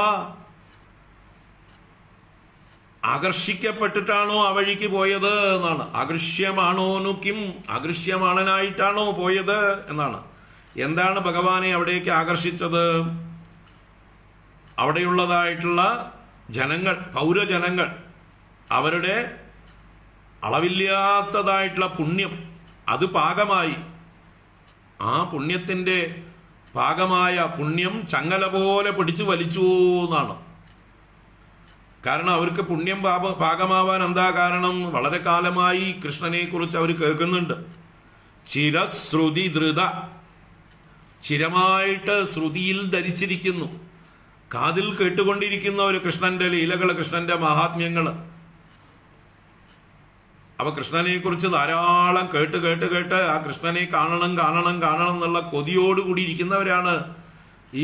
ആകർഷിക്കപ്പെട്ടിട്ടാണോ ആ വഴിക്ക് പോയത് എന്നാണ്. ആകൃഷ്യമാണോനു കിം, ആകൃഷ്യമാണനായിട്ടാണോ പോയത് എന്നാണ്. എന്താണ് ഭഗവാനെ അവിടേക്ക് ആകർഷിച്ചത്? അവിടെയുള്ളതായിട്ടുള്ള ജനങ്ങൾ, പൗരജനങ്ങൾ, അവരുടെ അളവില്ലാത്തതായിട്ടുള്ള പുണ്യം, അത് പാകമായി, ആ പുണ്യത്തിൻ്റെ പാകമായ പുണ്യം ചങ്ങല പോലെ പിടിച്ചു വലിച്ചു എന്നാണ്. കാരണം അവർക്ക് പുണ്യം പാകമാവാൻ എന്താ കാരണം? വളരെ കാലമായി കൃഷ്ണനെ കുറിച്ച് അവർ കേൾക്കുന്നുണ്ട്. ചിരശ്രുതി ധൃത, ചിരമായിട്ട് ശ്രുതിയിൽ ധരിച്ചിരിക്കുന്നു, കാതിൽ കേട്ടുകൊണ്ടിരിക്കുന്ന ഒരു കൃഷ്ണന്റെ ലീലകൾ, കൃഷ്ണന്റെ മഹാത്മ്യങ്ങൾ. അപ്പൊ കൃഷ്ണനെ കുറിച്ച് ധാരാളം കേട്ട് കേട്ട് കേട്ട് ആ കൃഷ്ണനെ കാണണം കാണണം കാണണം എന്നുള്ള കൊതിയോടുകൂടി ഇരിക്കുന്നവരാണ്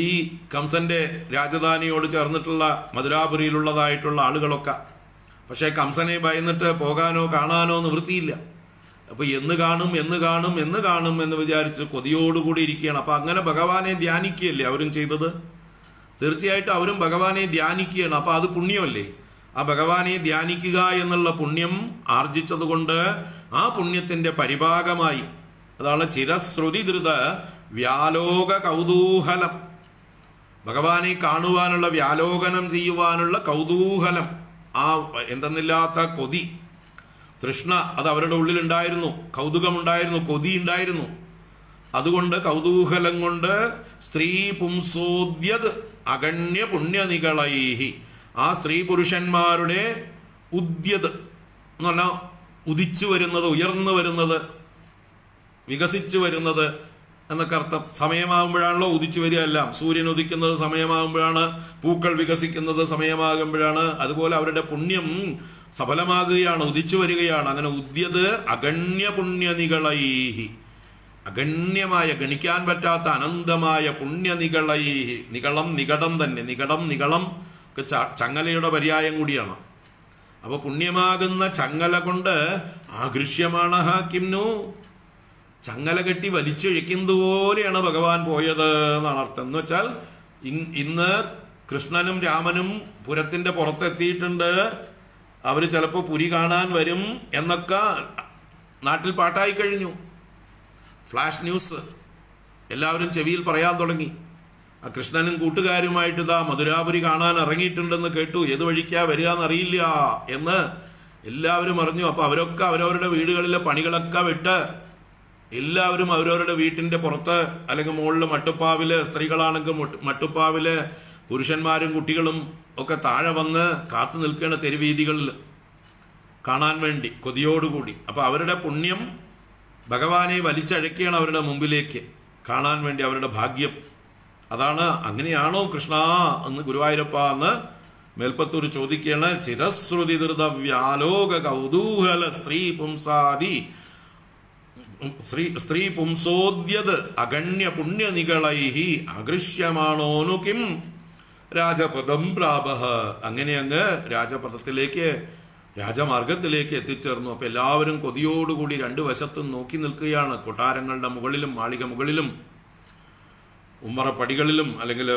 ഈ കംസന്റെ രാജധാനിയോട് ചേർന്നിട്ടുള്ള മധുരാപുരിയിലുള്ളതായിട്ടുള്ള ആളുകളൊക്കെ. പക്ഷെ കംസനെ ഭയന്നിട്ട് പോകാനോ കാണാനോ നിവൃത്തിയില്ല. അപ്പൊ എന്ന് കാണും എന്ന് കാണും എന്ന് കാണും എന്ന് വിചാരിച്ച് കൊതിയോടുകൂടി ഇരിക്കുകയാണ്. അപ്പൊ അങ്ങനെ ഭഗവാനെ ധ്യാനിക്കുകയല്ലേ അവരും ചെയ്തത്. തീർച്ചയായിട്ടും അവരും ഭഗവാനെ ധ്യാനിക്കുകയാണ്. അപ്പൊ അത് പുണ്യമല്ലേ? ആ ഭഗവാനെ ധ്യാനിക്കുക എന്നുള്ള പുണ്യം ആർജിച്ചത് കൊണ്ട് ആ പുണ്യത്തിന്റെ പരിഭാഗമായി, അതാണ് ചിരശ്രുതി ധൃത വ്യാലോക കൗതൂഹലം, ഭഗവാനെ കാണുവാനുള്ള, വ്യാലോകനം ചെയ്യുവാനുള്ള കൗതൂഹലം, ആ എന്തെന്നില്ലാത്ത കൊതി, തൃഷ്ണ, അത് അവരുടെ ഉള്ളിലുണ്ടായിരുന്നു. കൗതുകമുണ്ടായിരുന്നു, കൊതി ഉണ്ടായിരുന്നു. അതുകൊണ്ട് കൗതൂഹലം കൊണ്ട് സ്ത്രീ പുംസോദ്യത് അഗണ്യ പുണ്യനികളൈഹി, ആ സ്ത്രീ പുരുഷന്മാരുടെ ഉദ്യത് എന്ന് പറഞ്ഞാൽ ഉദിച്ചു വരുന്നത്, ഉയർന്നു വരുന്നത്, വികസിച്ചു വരുന്നത് എന്നൊക്കെ അർത്ഥം. സമയമാകുമ്പോഴാണല്ലോ ഉദിച്ചു വരിക എല്ലാം. സൂര്യൻ ഉദിക്കുന്നത് സമയമാകുമ്പോഴാണ്, പൂക്കൾ വികസിക്കുന്നത് സമയമാകുമ്പോഴാണ്. അതുപോലെ അവരുടെ പുണ്യം സഫലമാകുകയാണ്, ഉദിച്ചു വരികയാണ്. അങ്ങനെ ഉദ്യത് അഗണ്യ പുണ്യനികളൈഹി, അഗണ്യമായ, ഗണിക്കാൻ പറ്റാത്ത അനന്തമായ പുണ്യനികളൈഹി. നികളം നികടം തന്നെ, നികടം നികളം ചങ്ങലയുടെ പര്യായം കൂടിയാണ്. അപ്പൊ പുണ്യമാകുന്ന ചങ്ങല കൊണ്ട് ആകൃഷ്യമാണ് കിംനു, ചങ്ങല കെട്ടി വലിച്ചൊഴിക്കുന്നത് പോലെയാണ് ഭഗവാൻ പോയത് എന്നാണ് അർത്ഥം. എന്ന് വെച്ചാൽ ഇന്ന് കൃഷ്ണനും രാമനും പുരത്തിന്റെ പുറത്തെത്തിയിട്ടുണ്ട്, അവര് ചിലപ്പോൾ പുരി കാണാൻ വരും എന്നൊക്കെ നാട്ടിൽ പാട്ടായി കഴിഞ്ഞു. ഫ്ലാഷ് ന്യൂസ് എല്ലാവരും ചെവിയിൽ പറയാൻ തുടങ്ങി. ആ കൃഷ്ണനും കൂട്ടുകാരുമായിട്ട് ഇതാ മധുരാപുരി കാണാൻ ഇറങ്ങിയിട്ടുണ്ടെന്ന് കേട്ടു, ഏത് വഴിക്കാ വരിക എന്നറിയില്ല എന്ന് എല്ലാവരും അറിഞ്ഞു. അപ്പൊ അവരൊക്കെ അവരവരുടെ വീടുകളിലെ പണികളൊക്കെ വിട്ട് എല്ലാവരും അവരവരുടെ വീട്ടിന്റെ പുറത്ത് അല്ലെങ്കിൽ മുകളിൽ മട്ടുപ്പാവില്, സ്ത്രീകളാണെങ്കിൽ മട്ടുപ്പാവില്, പുരുഷന്മാരും കുട്ടികളും ഒക്കെ താഴെ വന്ന് കാത്തു നിൽക്കുകയാണ് തെരുവീതികളിൽ കാണാൻ വേണ്ടി കൊതിയോടുകൂടി. അപ്പൊ അവരുടെ പുണ്യം ഭഗവാനെ വലിച്ചഴക്കുകയാണ് അവരുടെ മുമ്പിലേക്ക് കാണാൻ വേണ്ടി, അവരുടെ ഭാഗ്യം അതാണ്. അങ്ങനെയാണോ കൃഷ്ണ എന്ന് ഗുരുവായൂരപ്പ എന്ന് മേൽപ്പത്തൂർ ചോദിക്കുകയാണ്. ചിരശ്രുതി ധൃത വ്യാലോക കൗതൂഹല സ്ത്രീ പുംസാദി, സ്ത്രീ പുംസോദ്യത് അഗണ്യ പുണ്യനികളൈഹി ആകൃഷ്യമാണോനു കിം രാജപദം പ്രാപഃ. അങ്ങനെ അങ്ങ് രാജപദത്തിലേക്ക്, രാജമാർഗത്തിലേക്ക് എത്തിച്ചേർന്നു. അപ്പൊ എല്ലാവരും കൊതിയോടുകൂടി രണ്ടു വശത്തും നോക്കി നിൽക്കുകയാണ്. കൊട്ടാരങ്ങളുടെ മുകളിലും മാളിക മുകളിലും ഉമ്മറപ്പടികളിലും അല്ലെങ്കിൽ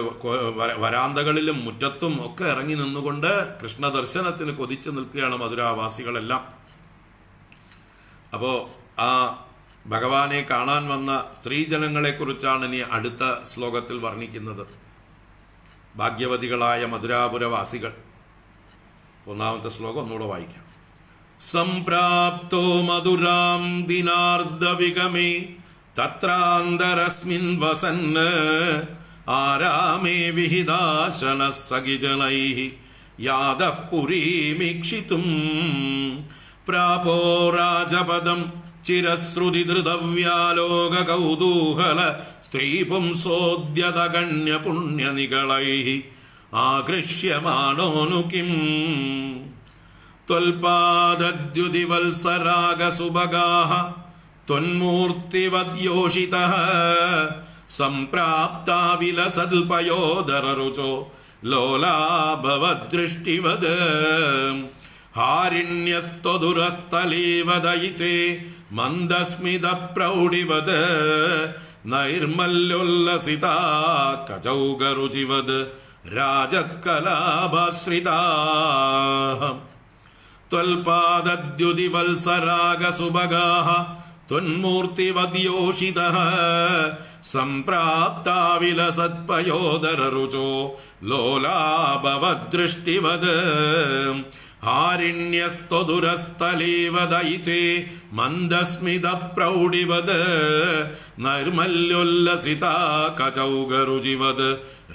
വരാന്തകളിലും മുറ്റത്തും ഒക്കെ ഇറങ്ങി നിന്നുകൊണ്ട് കൃഷ്ണ ദർശനത്തിന് കൊതിച്ചു നിൽക്കുകയാണ് മധുരാവാസികളെല്ലാം. അപ്പോൾ ആ ഭഗവാനെ കാണാൻ വന്ന സ്ത്രീജനങ്ങളെക്കുറിച്ചാണ് ഇനി അടുത്ത ശ്ലോകത്തിൽ വർണ്ണിക്കുന്നത്. ഭാഗ്യവതികളായ മധുരാപുരവാസികൾ. ഒന്നാമത്തെ ശ്ലോകം ഒന്നുകൂടെ വായിക്കാം. സംപ്രാപ്തോ മധുരാം ദിനാർദ്ധവിഗമേ തത്രാന്തരസ്മിൻ വസന്ന് ആരാമേ വിഹിതാശന സഖിജനൈഃ യാദഃ പുരീമീക്ഷിതും പ്രാപോ രാജപദം ചിരശ്രുതിധൃതവ്യാലോക കൗതൂഹല സ്ത്രീപുംസോദ്യതഗണ്യ പുണ്യനികളൈഃ ആകൃഷ്യമാണോനു കിം ത്വൽപാദദ്യുതിവത്സരാഗസുഭഗാഃ ത്വന്മൂർത്തിവദ്യോഷിതഃ സംപ്രാപ്താ വിലസൽപയോദരരുചോ ലോലാഭവദൃഷ്ടിവദ് ഹാരിണ്യസ്ത്വദുരസ്ഥലീവദയിതേ മന്ദസ്മിത പ്രൗഢിവദ് നൈർമല്യോല്ലസിതാ കചൗഗരുചിവദ് രാജത്കലാഭാശ്രിതാ ത്വൽപാദദ്യുതിവത്സരാഗസുഭഗാഃ ത്വന്മൂർത്തിവദ്യോഷിതഃ സംപ്രാപ്താ വിലസത്പയോദരരുചോ ലോലാഭവദൃഷ്ടിവദ് ഹാരിണ്യസ്ത്വദുരസ്ഥലീവദയിതേ മന്ദസ്മിത പ്രൗഢിവദ് നൈർമല്യോല്ലസിതാ കചൗഗരുചിവദ്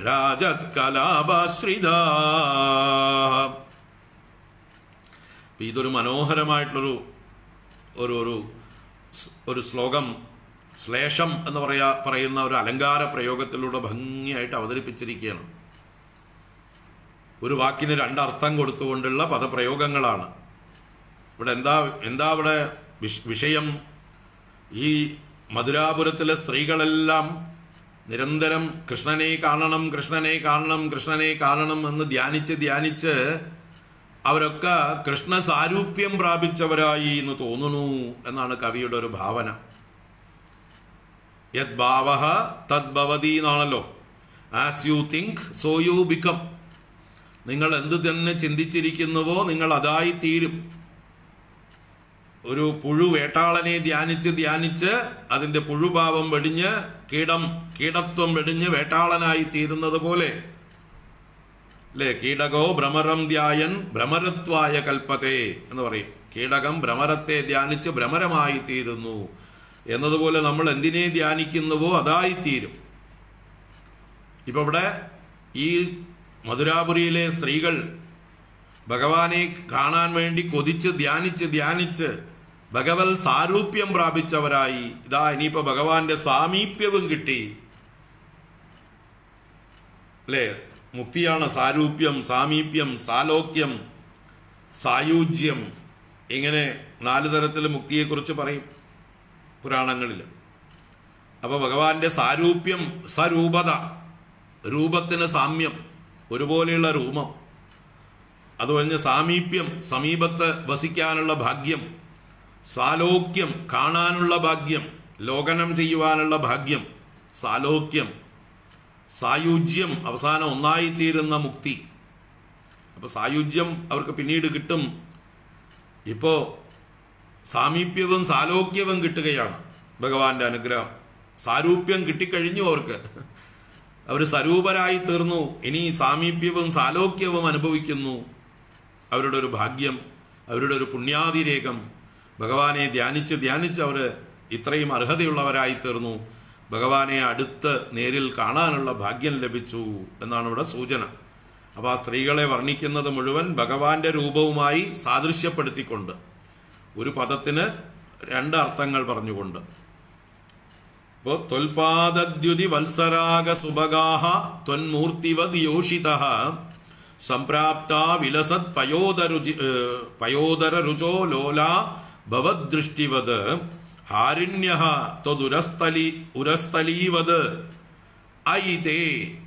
രാജത്കലാഭാശ്രിതാ. ഇതൊരു മനോഹരമായിട്ടുള്ളൊരു ഒരു ശ്ലോകം, ശ്ലേഷം എന്ന് പറയുന്ന ഒരു അലങ്കാര പ്രയോഗത്തിലൂടെ ഭംഗിയായിട്ട് അവതരിപ്പിച്ചിരിക്കുകയാണ്. ഒരു വാക്കിന് രണ്ടർത്ഥം കൊടുത്തുകൊണ്ടുള്ള പദപ്രയോഗങ്ങളാണ് ഇവിടെ. എന്താ ഇവിടെ വിഷയം? ഈ മധുരാപുരത്തിലെ സ്ത്രീകളെല്ലാം നിരന്തരം കൃഷ്ണനെ കാണണം, കൃഷ്ണനെ കാണണം, കൃഷ്ണനെ കാണണം എന്ന് ധ്യാനിച്ച് അവരൊക്കെ കൃഷ്ണ സാരൂപ്യം പ്രാപിച്ചവരായി എന്ന് തോന്നുന്നു എന്നാണ് കവിയുടെ ഒരു ഭാവന. യത് ഭാവഃ തദ് ഭവതി എന്നാണല്ലോ. As you think so you become. നിങ്ങൾ എന്ത് തന്നെ ചിന്തിച്ചിരിക്കുന്നുവോ നിങ്ങൾ അതായി തീരും. ഒരു പുഴു വേട്ടാളനെ ധ്യാനിച്ച് അതിന്റെ പുഴുഭാവം വെടിഞ്ഞ് കീടത്വം വെടിഞ്ഞ് വേട്ടാളനായി തീരുന്നത് പോലെ അല്ലേ? കീടകോ ഭ്രമരം ധ്യായൻ ഭ്രമരത്വായ കൽപ്പത്തെ എന്ന് പറയും. കീടകം ഭ്രമരത്തെ ധ്യാനിച്ച് ഭ്രമരമായി തീരുന്നു എന്നതുപോലെ നമ്മൾ എന്തിനെ ധ്യാനിക്കുന്നുവോ അതായിത്തീരും. ഇപ്പൊ ഇവിടെ ഈ മധുരാപുരിയിലെ സ്ത്രീകൾ ഭഗവാനെ കാണാൻ വേണ്ടി കൊതിച്ച് ധ്യാനിച്ച് ഭഗവത് സാരൂപ്യം പ്രാപിച്ചവരായി. ഇതാ ഇനിയിപ്പോ ഭഗവാന്റെ സാമീപ്യവും കിട്ടി അല്ലേ? മുക്തിയാണ് സാരൂപ്യം, സാമീപ്യം, സാലോക്യം, സായുജ്യം. ഇങ്ങനെ 4 തരത്തിൽ മുക്തിയെക്കുറിച്ച് പറയും പുരാണങ്ങളിൽ. അപ്പൊ ഭഗവാന്റെ സാരൂപ്യം, സരൂപത, രൂപത്തിന് സാമ്യം, ഒരുപോലെയുള്ള രൂപം. അത് കഴിഞ്ഞ് സാമീപ്യം, സമീപത്ത് വസിക്കാനുള്ള ഭാഗ്യം. സാലോക്യം, കാണാനുള്ള ഭാഗ്യം, ലോകനം ചെയ്യുവാനുള്ള ഭാഗ്യം, സാലോക്യം. സായുജ്യം, അവസാനം ഒന്നായിത്തീരുന്ന മുക്തി. അപ്പൊ സായുജ്യം അവർക്ക് പിന്നീട് കിട്ടും. ഇപ്പോ സാമീപ്യവും സാലോക്യവും കിട്ടുകയാണ് ഭഗവാന്റെ അനുഗ്രഹം. സാരൂപ്യം കിട്ടിക്കഴിഞ്ഞു അവർക്ക്, അവർ സ്വരൂപരായി തീർന്നു. ഇനി സാമീപ്യവും സാലോക്യവും അനുഭവിക്കുന്നു. അവരുടെ ഒരു ഭാഗ്യം, അവരുടെ ഒരു പുണ്യാതിരേകം. ഭഗവാനെ ധ്യാനിച്ച് അവർ ഇത്രയും അർഹതയുള്ളവരായി തീർന്നു. ഭഗവാനെ അടുത്ത് നേരിൽ കാണാനുള്ള ഭാഗ്യം ലഭിച്ചു എന്നാണ് ഇവിടെ സൂചന. അപ്പോൾ ആ സ്ത്രീകളെ വർണ്ണിക്കുന്നത് മുഴുവൻ ഭഗവാന്റെ രൂപവുമായി സാദൃശ്യപ്പെടുത്തിക്കൊണ്ട്, ഒരു പദത്തിന് 2 അർത്ഥങ്ങൾ പറഞ്ഞുകൊണ്ട്. ഇപ്പോൾ ത്വൽപാദദ്യുതി വത്സരാഗ സുഭഗാഃ ത്വന്മൂർത്തിവദ് യോഷിതഃ സംപ്രാപ്താ വിലസത് പയോദരരുചോ ലോലാ ഭവദൃഷ്ടിവദ് ഹാരിണ്യഃ ത്വദുരസ്ഥലീവദ് അയിതേ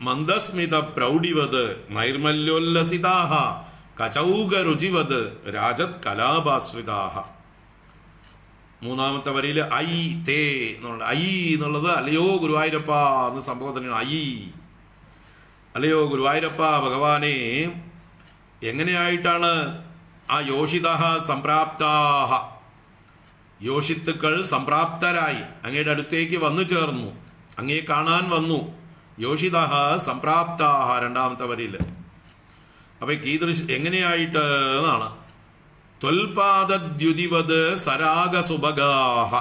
മന്ദസ്മിത പ്രൗഢിവദ് നൈർമല്യോല്ലസിതാഃ കചൗഗരുചിവദ് രാജത് കലാഭാശ്രിതാഃ. 3-ാമത്തെ വരിയിൽ ഐ തേ എന്നുള്ളത്. ഐ എന്നുള്ളത് അല്ലയോ ഗുരുവായൂരപ്പ എന്ന സംബോധനയാണ്. ഐ, അല്ലയോ ഗുരുവായൂരപ്പ ഭഗവാനെ എങ്ങനെയായിട്ടാണ് ആ യോഷിതഃ സംപ്രാപ്താഃ, യോഷിത്തുക്കൾ സംപ്രാപ്തരായി അങ്ങയുടെ അടുത്തേക്ക് വന്നു ചേർന്നു, അങ്ങേ കാണാൻ വന്നു. യോഷിതഃ സംപ്രാപ്താഹ, രണ്ടാമത്തെ വരിയിൽ. അപ്പൊ കീദൃശ് എങ്ങനെയായിട്ട് എന്നാണ്. ത്വൽപാദദ്യുതിവത് സരാഗസുഭഗാഹ,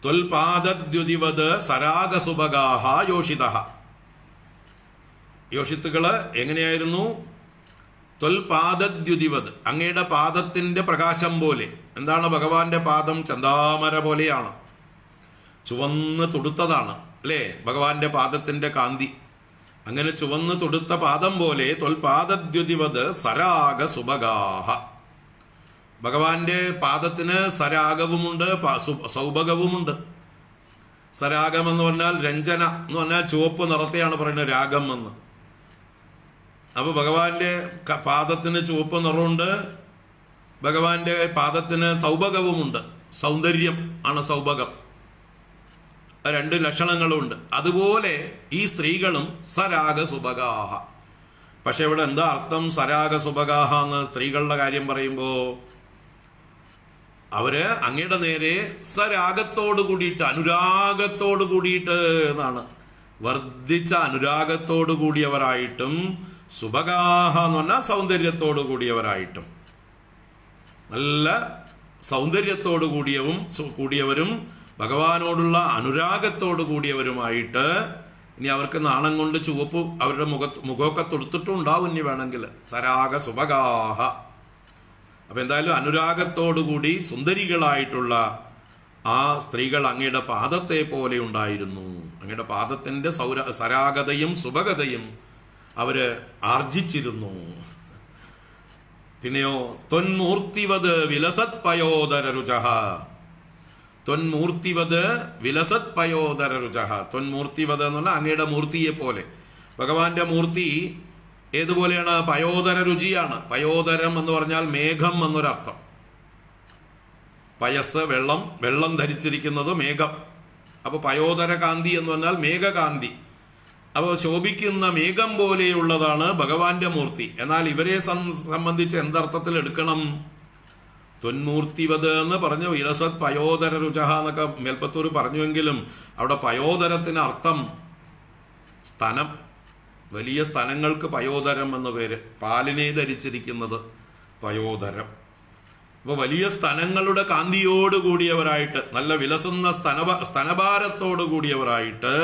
ത്വൽപാദദ്യുതിവത് സരാഗസുഭഗാഹ യോഷിതഃ. യോഷിത്തുക്കള് എങ്ങനെയായിരുന്നു? ത്വൽപാദദ്യുതിവത്, അങ്ങയുടെ പാദത്തിന്റെ പ്രകാശം പോലെ. എന്താണ് ഭഗവാന്റെ പാദം? ചന്താമര പോലെയാണ്, ചുവന്ന് തുടുത്തതാണ് അല്ലേ ഭഗവാന്റെ പാദത്തിന്റെ കാന്തി. അങ്ങനെ ചുവന്ന് തുടുത്ത പാദം പോലെ ത്വൽപാദദ്യുതിവത് സരാഗ സുഭഗാഹ. ഭഗവാന്റെ പാദത്തിന് സരാഗവുമുണ്ട്, സൗഭഗവുമുണ്ട്. സരാഗം എന്ന് പറഞ്ഞാൽ രഞ്ജന എന്ന് പറഞ്ഞാൽ ചുവപ്പ് നിറത്തെയാണ് പറയുന്നത് രാഗം എന്ന്. അപ്പൊ ഭഗവാന്റെ പാദത്തിന് ചുവപ്പ് നിറമുണ്ട്, ഭഗവാന്റെ പാദത്തിന് സൗഭഗവുമുണ്ട്. സൗന്ദര്യം ആണ് സൗഭഗം, രണ്ട് ലക്ഷണങ്ങളുമുണ്ട്. അതുപോലെ ഈ സ്ത്രീകളും സരാഗസുഭഗാഹ. പക്ഷെ ഇവിടെ എന്താ അർത്ഥം സരാഗസുഭഗാഹ എന്ന് സ്ത്രീകളുടെ കാര്യം പറയുമ്പോ? അവര് അങ്ങയുടെ നേരെ സരാഗത്തോട് കൂടിയിട്ട്, അനുരാഗത്തോട് കൂടിയിട്ട് എന്നാണ്, വർദ്ധിച്ച അനുരാഗത്തോട് കൂടിയവരായിട്ടും, സുഭഗാഹ എന്ന് പറഞ്ഞാൽ സൗന്ദര്യത്തോട് കൂടിയവരായിട്ടും, നല്ല സൗന്ദര്യത്തോട് കൂടിയവരും ഭഗവാനോടുള്ള അനുരാഗത്തോട് കൂടിയവരുമായിട്ട്. ഇനി അവർക്ക് നാണം കൊണ്ട് ചുവപ്പ് അവരുടെ മുഖമൊക്കെ തൊടുത്തിട്ടുണ്ടാവും ഇനി വേണമെങ്കിൽ. സരാഗ സുഭഗാഹ. അപ്പൊ എന്തായാലും അനുരാഗത്തോടുകൂടി സുന്ദരികളായിട്ടുള്ള ആ സ്ത്രീകൾ അങ്ങയുടെ പാദത്തെ പോലെ ഉണ്ടായിരുന്നു. അങ്ങയുടെ പാദത്തിന്റെ സരാഗതയും സുഭഗതയും അവര് ആർജിച്ചിരുന്നു. പിന്നെയോ ത്വന്മൂർത്തിവത് വിലസത് പയോദരരുചഃ, ത്വന്മൂർത്തിവത് വിലസത് പയോദരരുചഃ. ത്വന്മൂർത്തിവത് എന്ന് പറഞ്ഞാൽ അങ്ങയുടെ മൂർത്തിയെ പോലെ. ഭഗവാന്റെ മൂർത്തി ഏതുപോലെയാണ്? പയോദര രുചിയാണ്. പയോദരം എന്ന് പറഞ്ഞാൽ മേഘം എന്നൊരർത്ഥം. പയസ് വെള്ളം, വെള്ളം ധരിച്ചിരിക്കുന്നത് മേഘം. അപ്പൊ പയോദര കാന്തി എന്ന് പറഞ്ഞാൽ മേഘകാന്തി. അപ്പോൾ ശോഭിക്കുന്ന മേഘം പോലെയുള്ളതാണ് ഭഗവാന്റെ മൂർത്തി. എന്നാൽ ഇവരെ സംബന്ധിച്ച് എന്തർത്ഥത്തിൽ എടുക്കണം? ത്വന്മൂർത്തിവത് എന്ന് പറഞ്ഞു, വിലസത് പയോദര രുചഃ എന്നൊക്കെ മേൽപ്പത്തൂർ പറഞ്ഞുവെങ്കിലും അവിടെ പയോദരത്തിന് അർത്ഥം സ്തനം, വലിയ സ്തനങ്ങൾക്ക് പയോദരം എന്ന പേര്. പാലിനെ ധരിച്ചിരിക്കുന്നത് പയോദരം. അപ്പോൾ വലിയ സ്തനങ്ങളുടെ കാന്തിയോട് കൂടിയവരായിട്ട്, നല്ല വിലസുന്ന സ്തനഭാരത്തോട് കൂടിയവരായിട്ട്.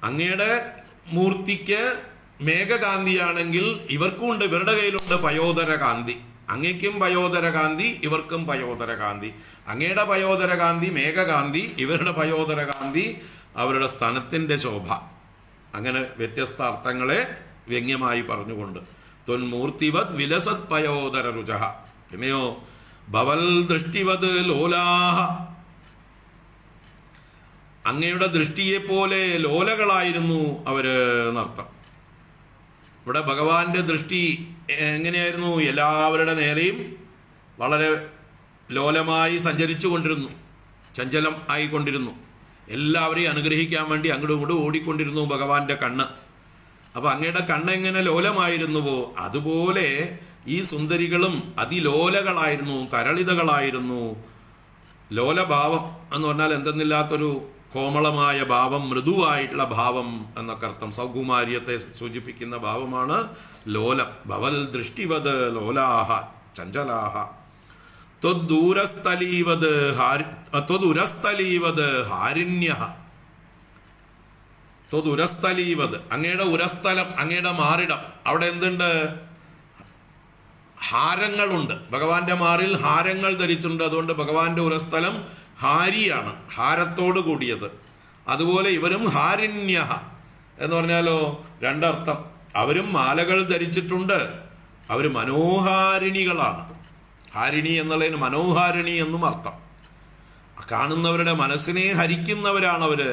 അങ്ങയുടെ മൂർത്തിക്ക് മേഘകാന്തിയാണെങ്കിൽ ഇവർക്കുണ്ട്, ഇവരുടെ കയ്യിലുണ്ട് പയോദര കാന്തി. അങ്ങയ്ക്കും പയോദര കാന്തി, ഇവർക്കും പയോദര കാന്തി. അങ്ങയുടെ പയോദര കാന്തി മേഘകാന്തി, ഇവരുടെ പയോദര കാന്തി അവരുടെ സ്തനത്തിന്റെ ശോഭ. അങ്ങനെ വ്യത്യസ്ത അർത്ഥങ്ങളെ വ്യംഗ്യമായി പറഞ്ഞുകൊണ്ട് ത്വന്മൂർത്തിവത് വിലസത് പയോദര രുചഃ. പിന്നെയോ ഭവൽ ദൃഷ്ടിവത് ലോലാഹ, അങ്ങയുടെ ദൃഷ്ടിയെ പോലെ ലോലകളായിരുന്നു അവര് എന്നർത്ഥം. ഇവിടെ ഭഗവാന്റെ ദൃഷ്ടി എങ്ങനെയായിരുന്നു? എല്ലാവരുടെ നേരെയും വളരെ ലോലമായി സഞ്ചരിച്ചു കൊണ്ടിരുന്നു, ചഞ്ചലം ആയിക്കൊണ്ടിരുന്നു. എല്ലാവരെയും അനുഗ്രഹിക്കാൻ വേണ്ടി അങ്ങോട്ടും ഇങ്ങോട്ടും ഓടിക്കൊണ്ടിരുന്നു ഭഗവാന്റെ കണ്ണ്. അപ്പൊ അങ്ങയുടെ കണ്ണ് എങ്ങനെ ലോലമായിരുന്നുവോ അതുപോലെ ഈ സുന്ദരികളും അതിലോലകളായിരുന്നു, തരളിതകളായിരുന്നു. ലോലഭാവം എന്ന് പറഞ്ഞാൽ എന്തെന്നില്ലാത്തൊരു കോമളമായ ഭാവം, മൃദുവായിട്ടുള്ള ഭാവം എന്നൊക്കെ അർത്ഥം. സൗകുമാര്യത്തെ സൂചിപ്പിക്കുന്ന ഭാവമാണ് ലോലം. ഭവൽ ദൃഷ്ടിവത് ലോലാഹ ചഞ്ചലാഹ. ത്വദൂരസ്ഥലീവത് ഹാരിണ്യഃ. ത്വദുരസ്ഥലീവത്, അങ്ങയുടെ ഉരസ്ഥലം, അങ്ങയുടെ മാറിടം, അവിടെ എന്തുണ്ട്? ഹാരങ്ങളുണ്ട്. ഭഗവാന്റെ മാറിൽ ഹാരങ്ങൾ ധരിച്ചിട്ടുണ്ട്. അതുകൊണ്ട് ഭഗവാന്റെ ഉരസ്ഥലം ഹാരിയാണ്, ഹാരത്തോട് കൂടിയത്. അതുപോലെ ഇവരും ഹാരിണ്യഃ എന്ന് പറഞ്ഞാലോ രണ്ടർത്ഥം. അവരും മാലകൾ ധരിച്ചിട്ടുണ്ട്, അവർ മനോഹാരിണികളാണ്. ഹാരിണി എന്നുള്ളതിന് മനോഹാരിണി എന്നും അർത്ഥം. കാണുന്നവരുടെ മനസ്സിനെ ഹരിക്കുന്നവരാണ് അവര്.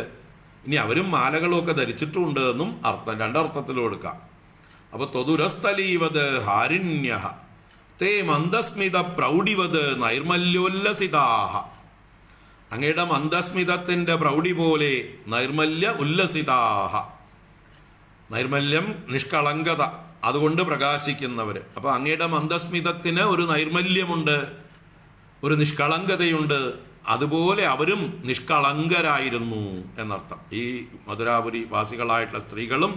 ഇനി അവരും മാലകളും ഒക്കെ ധരിച്ചിട്ടുണ്ട് എന്നും അർത്ഥം, രണ്ടർത്ഥത്തിലും എടുക്കാം. അപ്പൊ ത്വദുരസ്ഥലീവത് ഹാരിണ്യഃ തേ മന്ദസ്മിത പ്രൗഢിവത് നൈർമല്യോല്ലസിതാഹ. അങ്ങയുടെ മന്ദസ്മിതത്തിന്റെ പ്രൗഢി പോലെ നൈർമല്യ ഉല്ലസിതാഹ. നൈർമല്യം നിഷ്കളങ്കത, അതുകൊണ്ട് പ്രകാശിക്കുന്നവര്. അപ്പൊ അങ്ങയുടെ മന്ദസ്മിതത്തിന് ഒരു നൈർമല്യമുണ്ട്. ഒരു നിഷ്കളങ്കതയുണ്ട്. അതുപോലെ അവരും നിഷ്കളങ്കരായിരുന്നു എന്നർത്ഥം. ഈ മധുരാപുരി വാസികളായിട്ടുള്ള സ്ത്രീകളും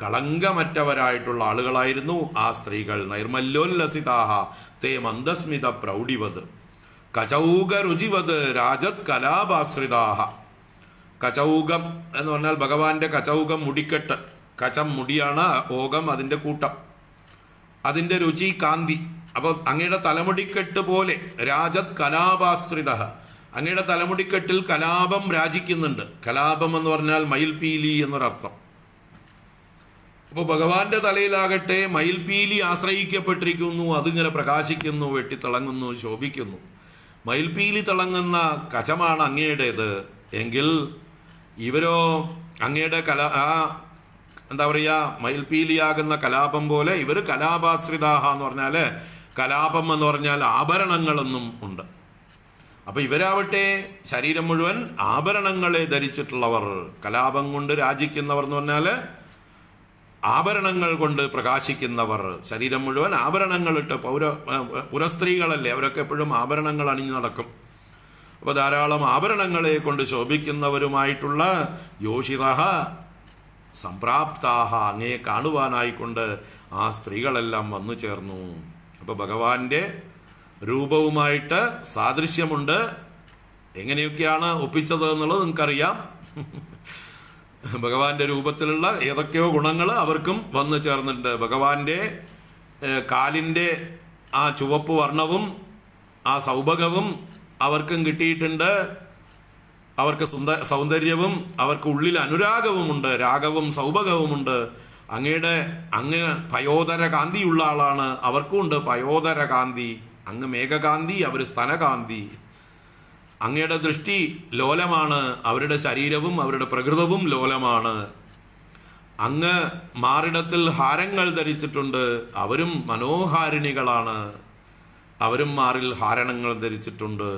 കളങ്കമറ്റവരായിട്ടുള്ള ആളുകളായിരുന്നു ആ സ്ത്രീകൾ. നൈർമല്യോല്ലസിതാഹ തേ മന്ദസ്മിത പ്രൗഢിവത് കചൗക രുചിവത് രാജത് കലാപാശ്രിതാഹ. കചൗകം എന്ന് പറഞ്ഞാൽ ഭഗവാന്റെ കചൗകം മുടിക്കെട്ട്. കചം മുടിയാണ്, ഓകം അതിൻ്റെ കൂട്ടം, അതിൻ്റെ രുചി കാന്തി. അപ്പോൾ അങ്ങയുടെ തലമുടിക്കെട്ട് പോലെ രാജത് കലാപാശ്രിത, അങ്ങയുടെ തലമുടിക്കെട്ടിൽ കലാപം രാജിക്കുന്നുണ്ട്. കലാപം എന്ന് പറഞ്ഞാൽ മയിൽപീലി എന്നൊരർത്ഥം. അപ്പോൾ ഭഗവാന്റെ തലയിലാകട്ടെ മയിൽപീലി ആശ്രയിക്കപ്പെട്ടിരിക്കുന്നു. അതിങ്ങനെ പ്രകാശിക്കുന്നു, വെട്ടിത്തിളങ്ങുന്നു, ശോഭിക്കുന്നു. മയിൽപീലി തിളങ്ങുന്ന കചമാണ് അങ്ങയുടേത് എങ്കിൽ ഇവരോ അങ്ങയുടെ എന്താ പറയുക, മയിൽപീലിയാകുന്ന കലാപം പോലെ ഇവർ കലാപാശ്രിതാഹ എന്ന് പറഞ്ഞാൽ, കലാപം എന്ന് പറഞ്ഞാൽ ആഭരണങ്ങളെന്നും ഉണ്ട്. അപ്പൊ ഇവരാവട്ടെ ശരീരം മുഴുവൻ ആഭരണങ്ങളെ ധരിച്ചിട്ടുള്ളവർ. കലാപം കൊണ്ട് രാജിക്കുന്നവർ എന്ന് പറഞ്ഞാൽ ആഭരണങ്ങൾ കൊണ്ട് പ്രകാശിക്കുന്നവർ. ശരീരം മുഴുവൻ ആഭരണങ്ങളിട്ട് പുരസ്ത്രീകളല്ലേ, അവരൊക്കെ എപ്പോഴും ആഭരണങ്ങൾ അണിഞ്ഞു നടക്കും. അപ്പൊ ധാരാളം ആഭരണങ്ങളെ കൊണ്ട് ശോഭിക്കുന്നവരുമായിട്ടുള്ള യോഷിതഃ സംപ്രാപ്താഹ, അങ്ങയെ കാണുവാനായിക്കൊണ്ട് ആ സ്ത്രീകളെല്ലാം വന്നു ചേർന്നു. അപ്പൊ ഭഗവാന്റെ രൂപവുമായിട്ട് സാദൃശ്യമുണ്ട്. എങ്ങനെയൊക്കെയാണ് ഒപ്പിച്ചത് എന്നുള്ളത് നിങ്ങൾക്കറിയാം. ഭഗവാന്റെ രൂപത്തിലുള്ള ഏതൊക്കെയോ ഗുണങ്ങൾ അവർക്കും വന്നു ചേർന്നിട്ടുണ്ട്. ഭഗവാന്റെ കാലിൻ്റെ ആ ചുവപ്പ് വർണ്ണവും ആ സൗഭഗവും അവർക്കും കിട്ടിയിട്ടുണ്ട്. അവർക്ക് സൗന്ദര്യവും അവർക്ക് ഉള്ളിൽ അനുരാഗവുമുണ്ട്, രാഗവും സൗഭഗവുമുണ്ട്. അങ്ങ് പയോദര കാന്തിയുള്ള ആളാണ്, അവർക്കും ഉണ്ട് പയോദര കാന്തി. അങ്ങ് മേഘകാന്തി, അവർ സ്തനകാന്തി. അങ്ങയുടെ ദൃഷ്ടി ലോലമാണ്, അവരുടെ ശരീരവും അവരുടെ പ്രകൃതവും ലോലമാണ്. അങ്ങ് മാറിടത്തിൽ ഹാരങ്ങൾ ധരിച്ചിട്ടുണ്ട്, അവരും മനോഹാരിണികളാണ്, അവരും മാറിൽ ഹാരണങ്ങൾ ധരിച്ചിട്ടുണ്ട്.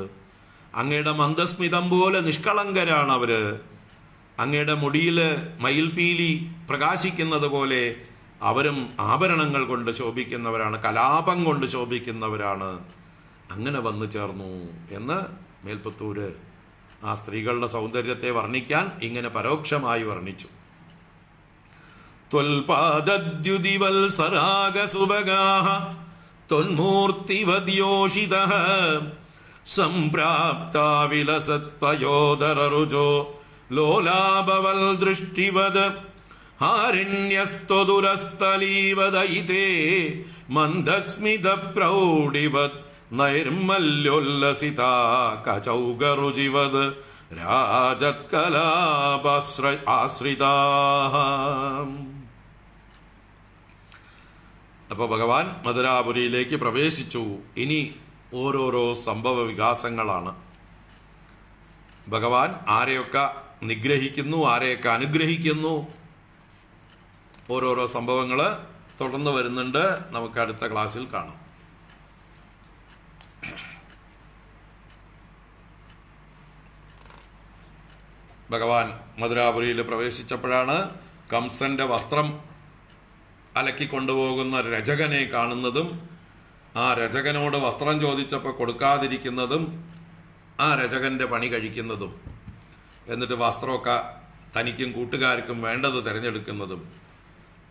അങ്ങയുടെ മന്ദസ്മിതം പോലെ നിഷ്കളങ്കരാണ് അവര്. അങ്ങയുടെ മുടിയിൽ മയിൽപീലി പ്രകാശിക്കുന്നത് പോലെ അവരും ആഭരണങ്ങൾ കൊണ്ട് ശോഭിക്കുന്നവരാണ്, കലാപം കൊണ്ട് ശോഭിക്കുന്നവരാണ്. അങ്ങനെ വന്നു ചേർന്നു എന്ന് മേൽപ്പത്തൂര് ആ സ്ത്രീകളുടെ സൗന്ദര്യത്തെ വർണ്ണിക്കാൻ ഇങ്ങനെ പരോക്ഷമായി വർണ്ണിച്ചു. ത്വൽപാദദ്യുതിവത്സരാഗസുഭഗാഃ ത്വന്മൂർത്തിവദ്യോഷിതഃ സംപ്രാപ്താ വിലസത്വയോദരരുചോ ലോലാഭവൽ ദൃഷ്ടിവത് ഹാരിണ്യസ്ത്വദുരസ്ഥലീവദയിതേ മന്ദസ്മിത പ്രൗഢിവത് നൈർമല്യോല്ലസിതാ കചൗകരുചിവത് രാജത് കലാപാശ്രിതാഃ. അപ്പോൾ ഭഗവാൻ മധുരാപുരിയിലേക്ക് പ്രവേശിച്ചു. ഇനി ഓരോരോ സംഭവ വികാസങ്ങളാണ്. ഭഗവാൻ ആരെയൊക്കെ നിഗ്രഹിക്കുന്നു, ആരെയൊക്കെ അനുഗ്രഹിക്കുന്നു, ഓരോരോ സംഭവങ്ങൾ തുടർന്ന് വരുന്നുണ്ട്. നമുക്ക് അടുത്ത ക്ലാസ്സിൽ കാണാം. ഭഗവാൻ മധുരാപുരിയിൽ പ്രവേശിച്ചപ്പോഴാണ് കംസന്റെ വസ്ത്രം അലക്കിക്കൊണ്ടുപോകുന്ന രചകനെ കാണുന്നതും, ആ രചകനോട് വസ്ത്രം ചോദിച്ചപ്പോൾ കൊടുക്കാതിരിക്കുന്നതും, ആ രചകന്റെ പണി കഴിക്കുന്നതും, എന്നിട്ട് വസ്ത്രമൊക്കെ തനിക്കും കൂട്ടുകാർക്കും വേണ്ടത് തിരഞ്ഞെടുക്കുന്നതും,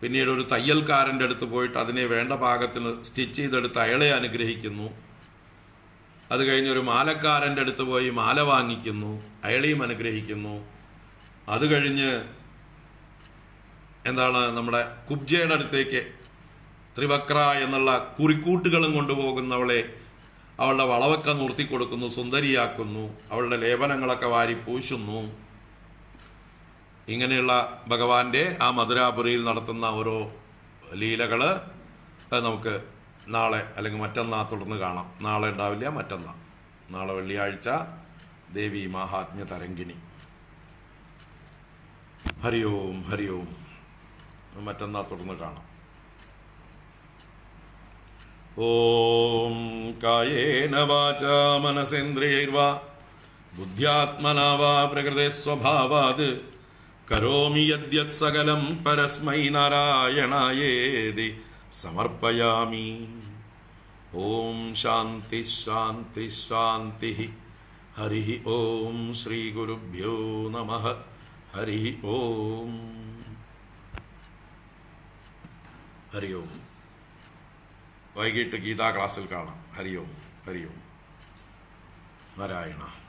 പിന്നീട് ഒരു തയ്യൽക്കാരൻ്റെ അടുത്ത് പോയിട്ട് അതിനെ വേണ്ട പാകത്തിന് സ്റ്റിച്ച് ചെയ്തെടുത്ത് അയാളെ അനുഗ്രഹിക്കുന്നു. അത് കഴിഞ്ഞൊരു മാലക്കാരൻ്റെ അടുത്ത് പോയി മാല വാങ്ങിക്കുന്നു, അയാളെയും അനുഗ്രഹിക്കുന്നു. അത് കഴിഞ്ഞ് നമ്മുടെ കുബ്ജയുടെ അടുത്തേക്ക് ത്രിവക്ര എന്നുള്ള കുറിക്കൂട്ടുകളും കൊണ്ടുപോകുന്നവളെ അവളുടെ വളവൊക്കെ നിർത്തി കൊടുക്കുന്നു, സുന്ദരിയാക്കുന്നു, അവളുടെ ലേപനങ്ങളൊക്കെ വാരി പൂശുന്നു. ഇങ്ങനെയുള്ള ഭഗവാന്റെ ആ മധുരാപുരിയിൽ നടത്തുന്ന ഓരോ ലീലകൾ നമുക്ക് നാളെ അല്ലെങ്കിൽ മറ്റന്നാൾ തുടർന്ന് കാണാം. നാളെ ഉണ്ടാവില്ല, മറ്റന്നാൾ. നാളെ വെള്ളിയാഴ്ച ദേവി മാഹാത്മ്യ തരംഗിണി. ഹരി ഓം ഹരി ഓം. മറ്റന്നാൾ തുടർന്ന് കാണാം. ഓം കായേന വാചാ മനസേന്ദ്രിയൈർവാ ബുദ്ധ്യാത്മനാ വാ പ്രകൃതേ സ്വഭാവാത് കരോമി യദ്യത് സകലം പരസ്മൈ നാരായണായേതി സമർപ്പയാമി. ഓം ശാന്തി ശാന്തി ശാന്തി. ഹരി ഓം. ശ്രീ ഗുരുഭ്യോ നമഃ. ഹരി ഓം. ഹരി ഓം. വൈകിട്ട് ഗീതാ ക്ലാസ്സിൽ കാണാം. ഹരി ഓം. ഹരി ഓം. നാരായണ.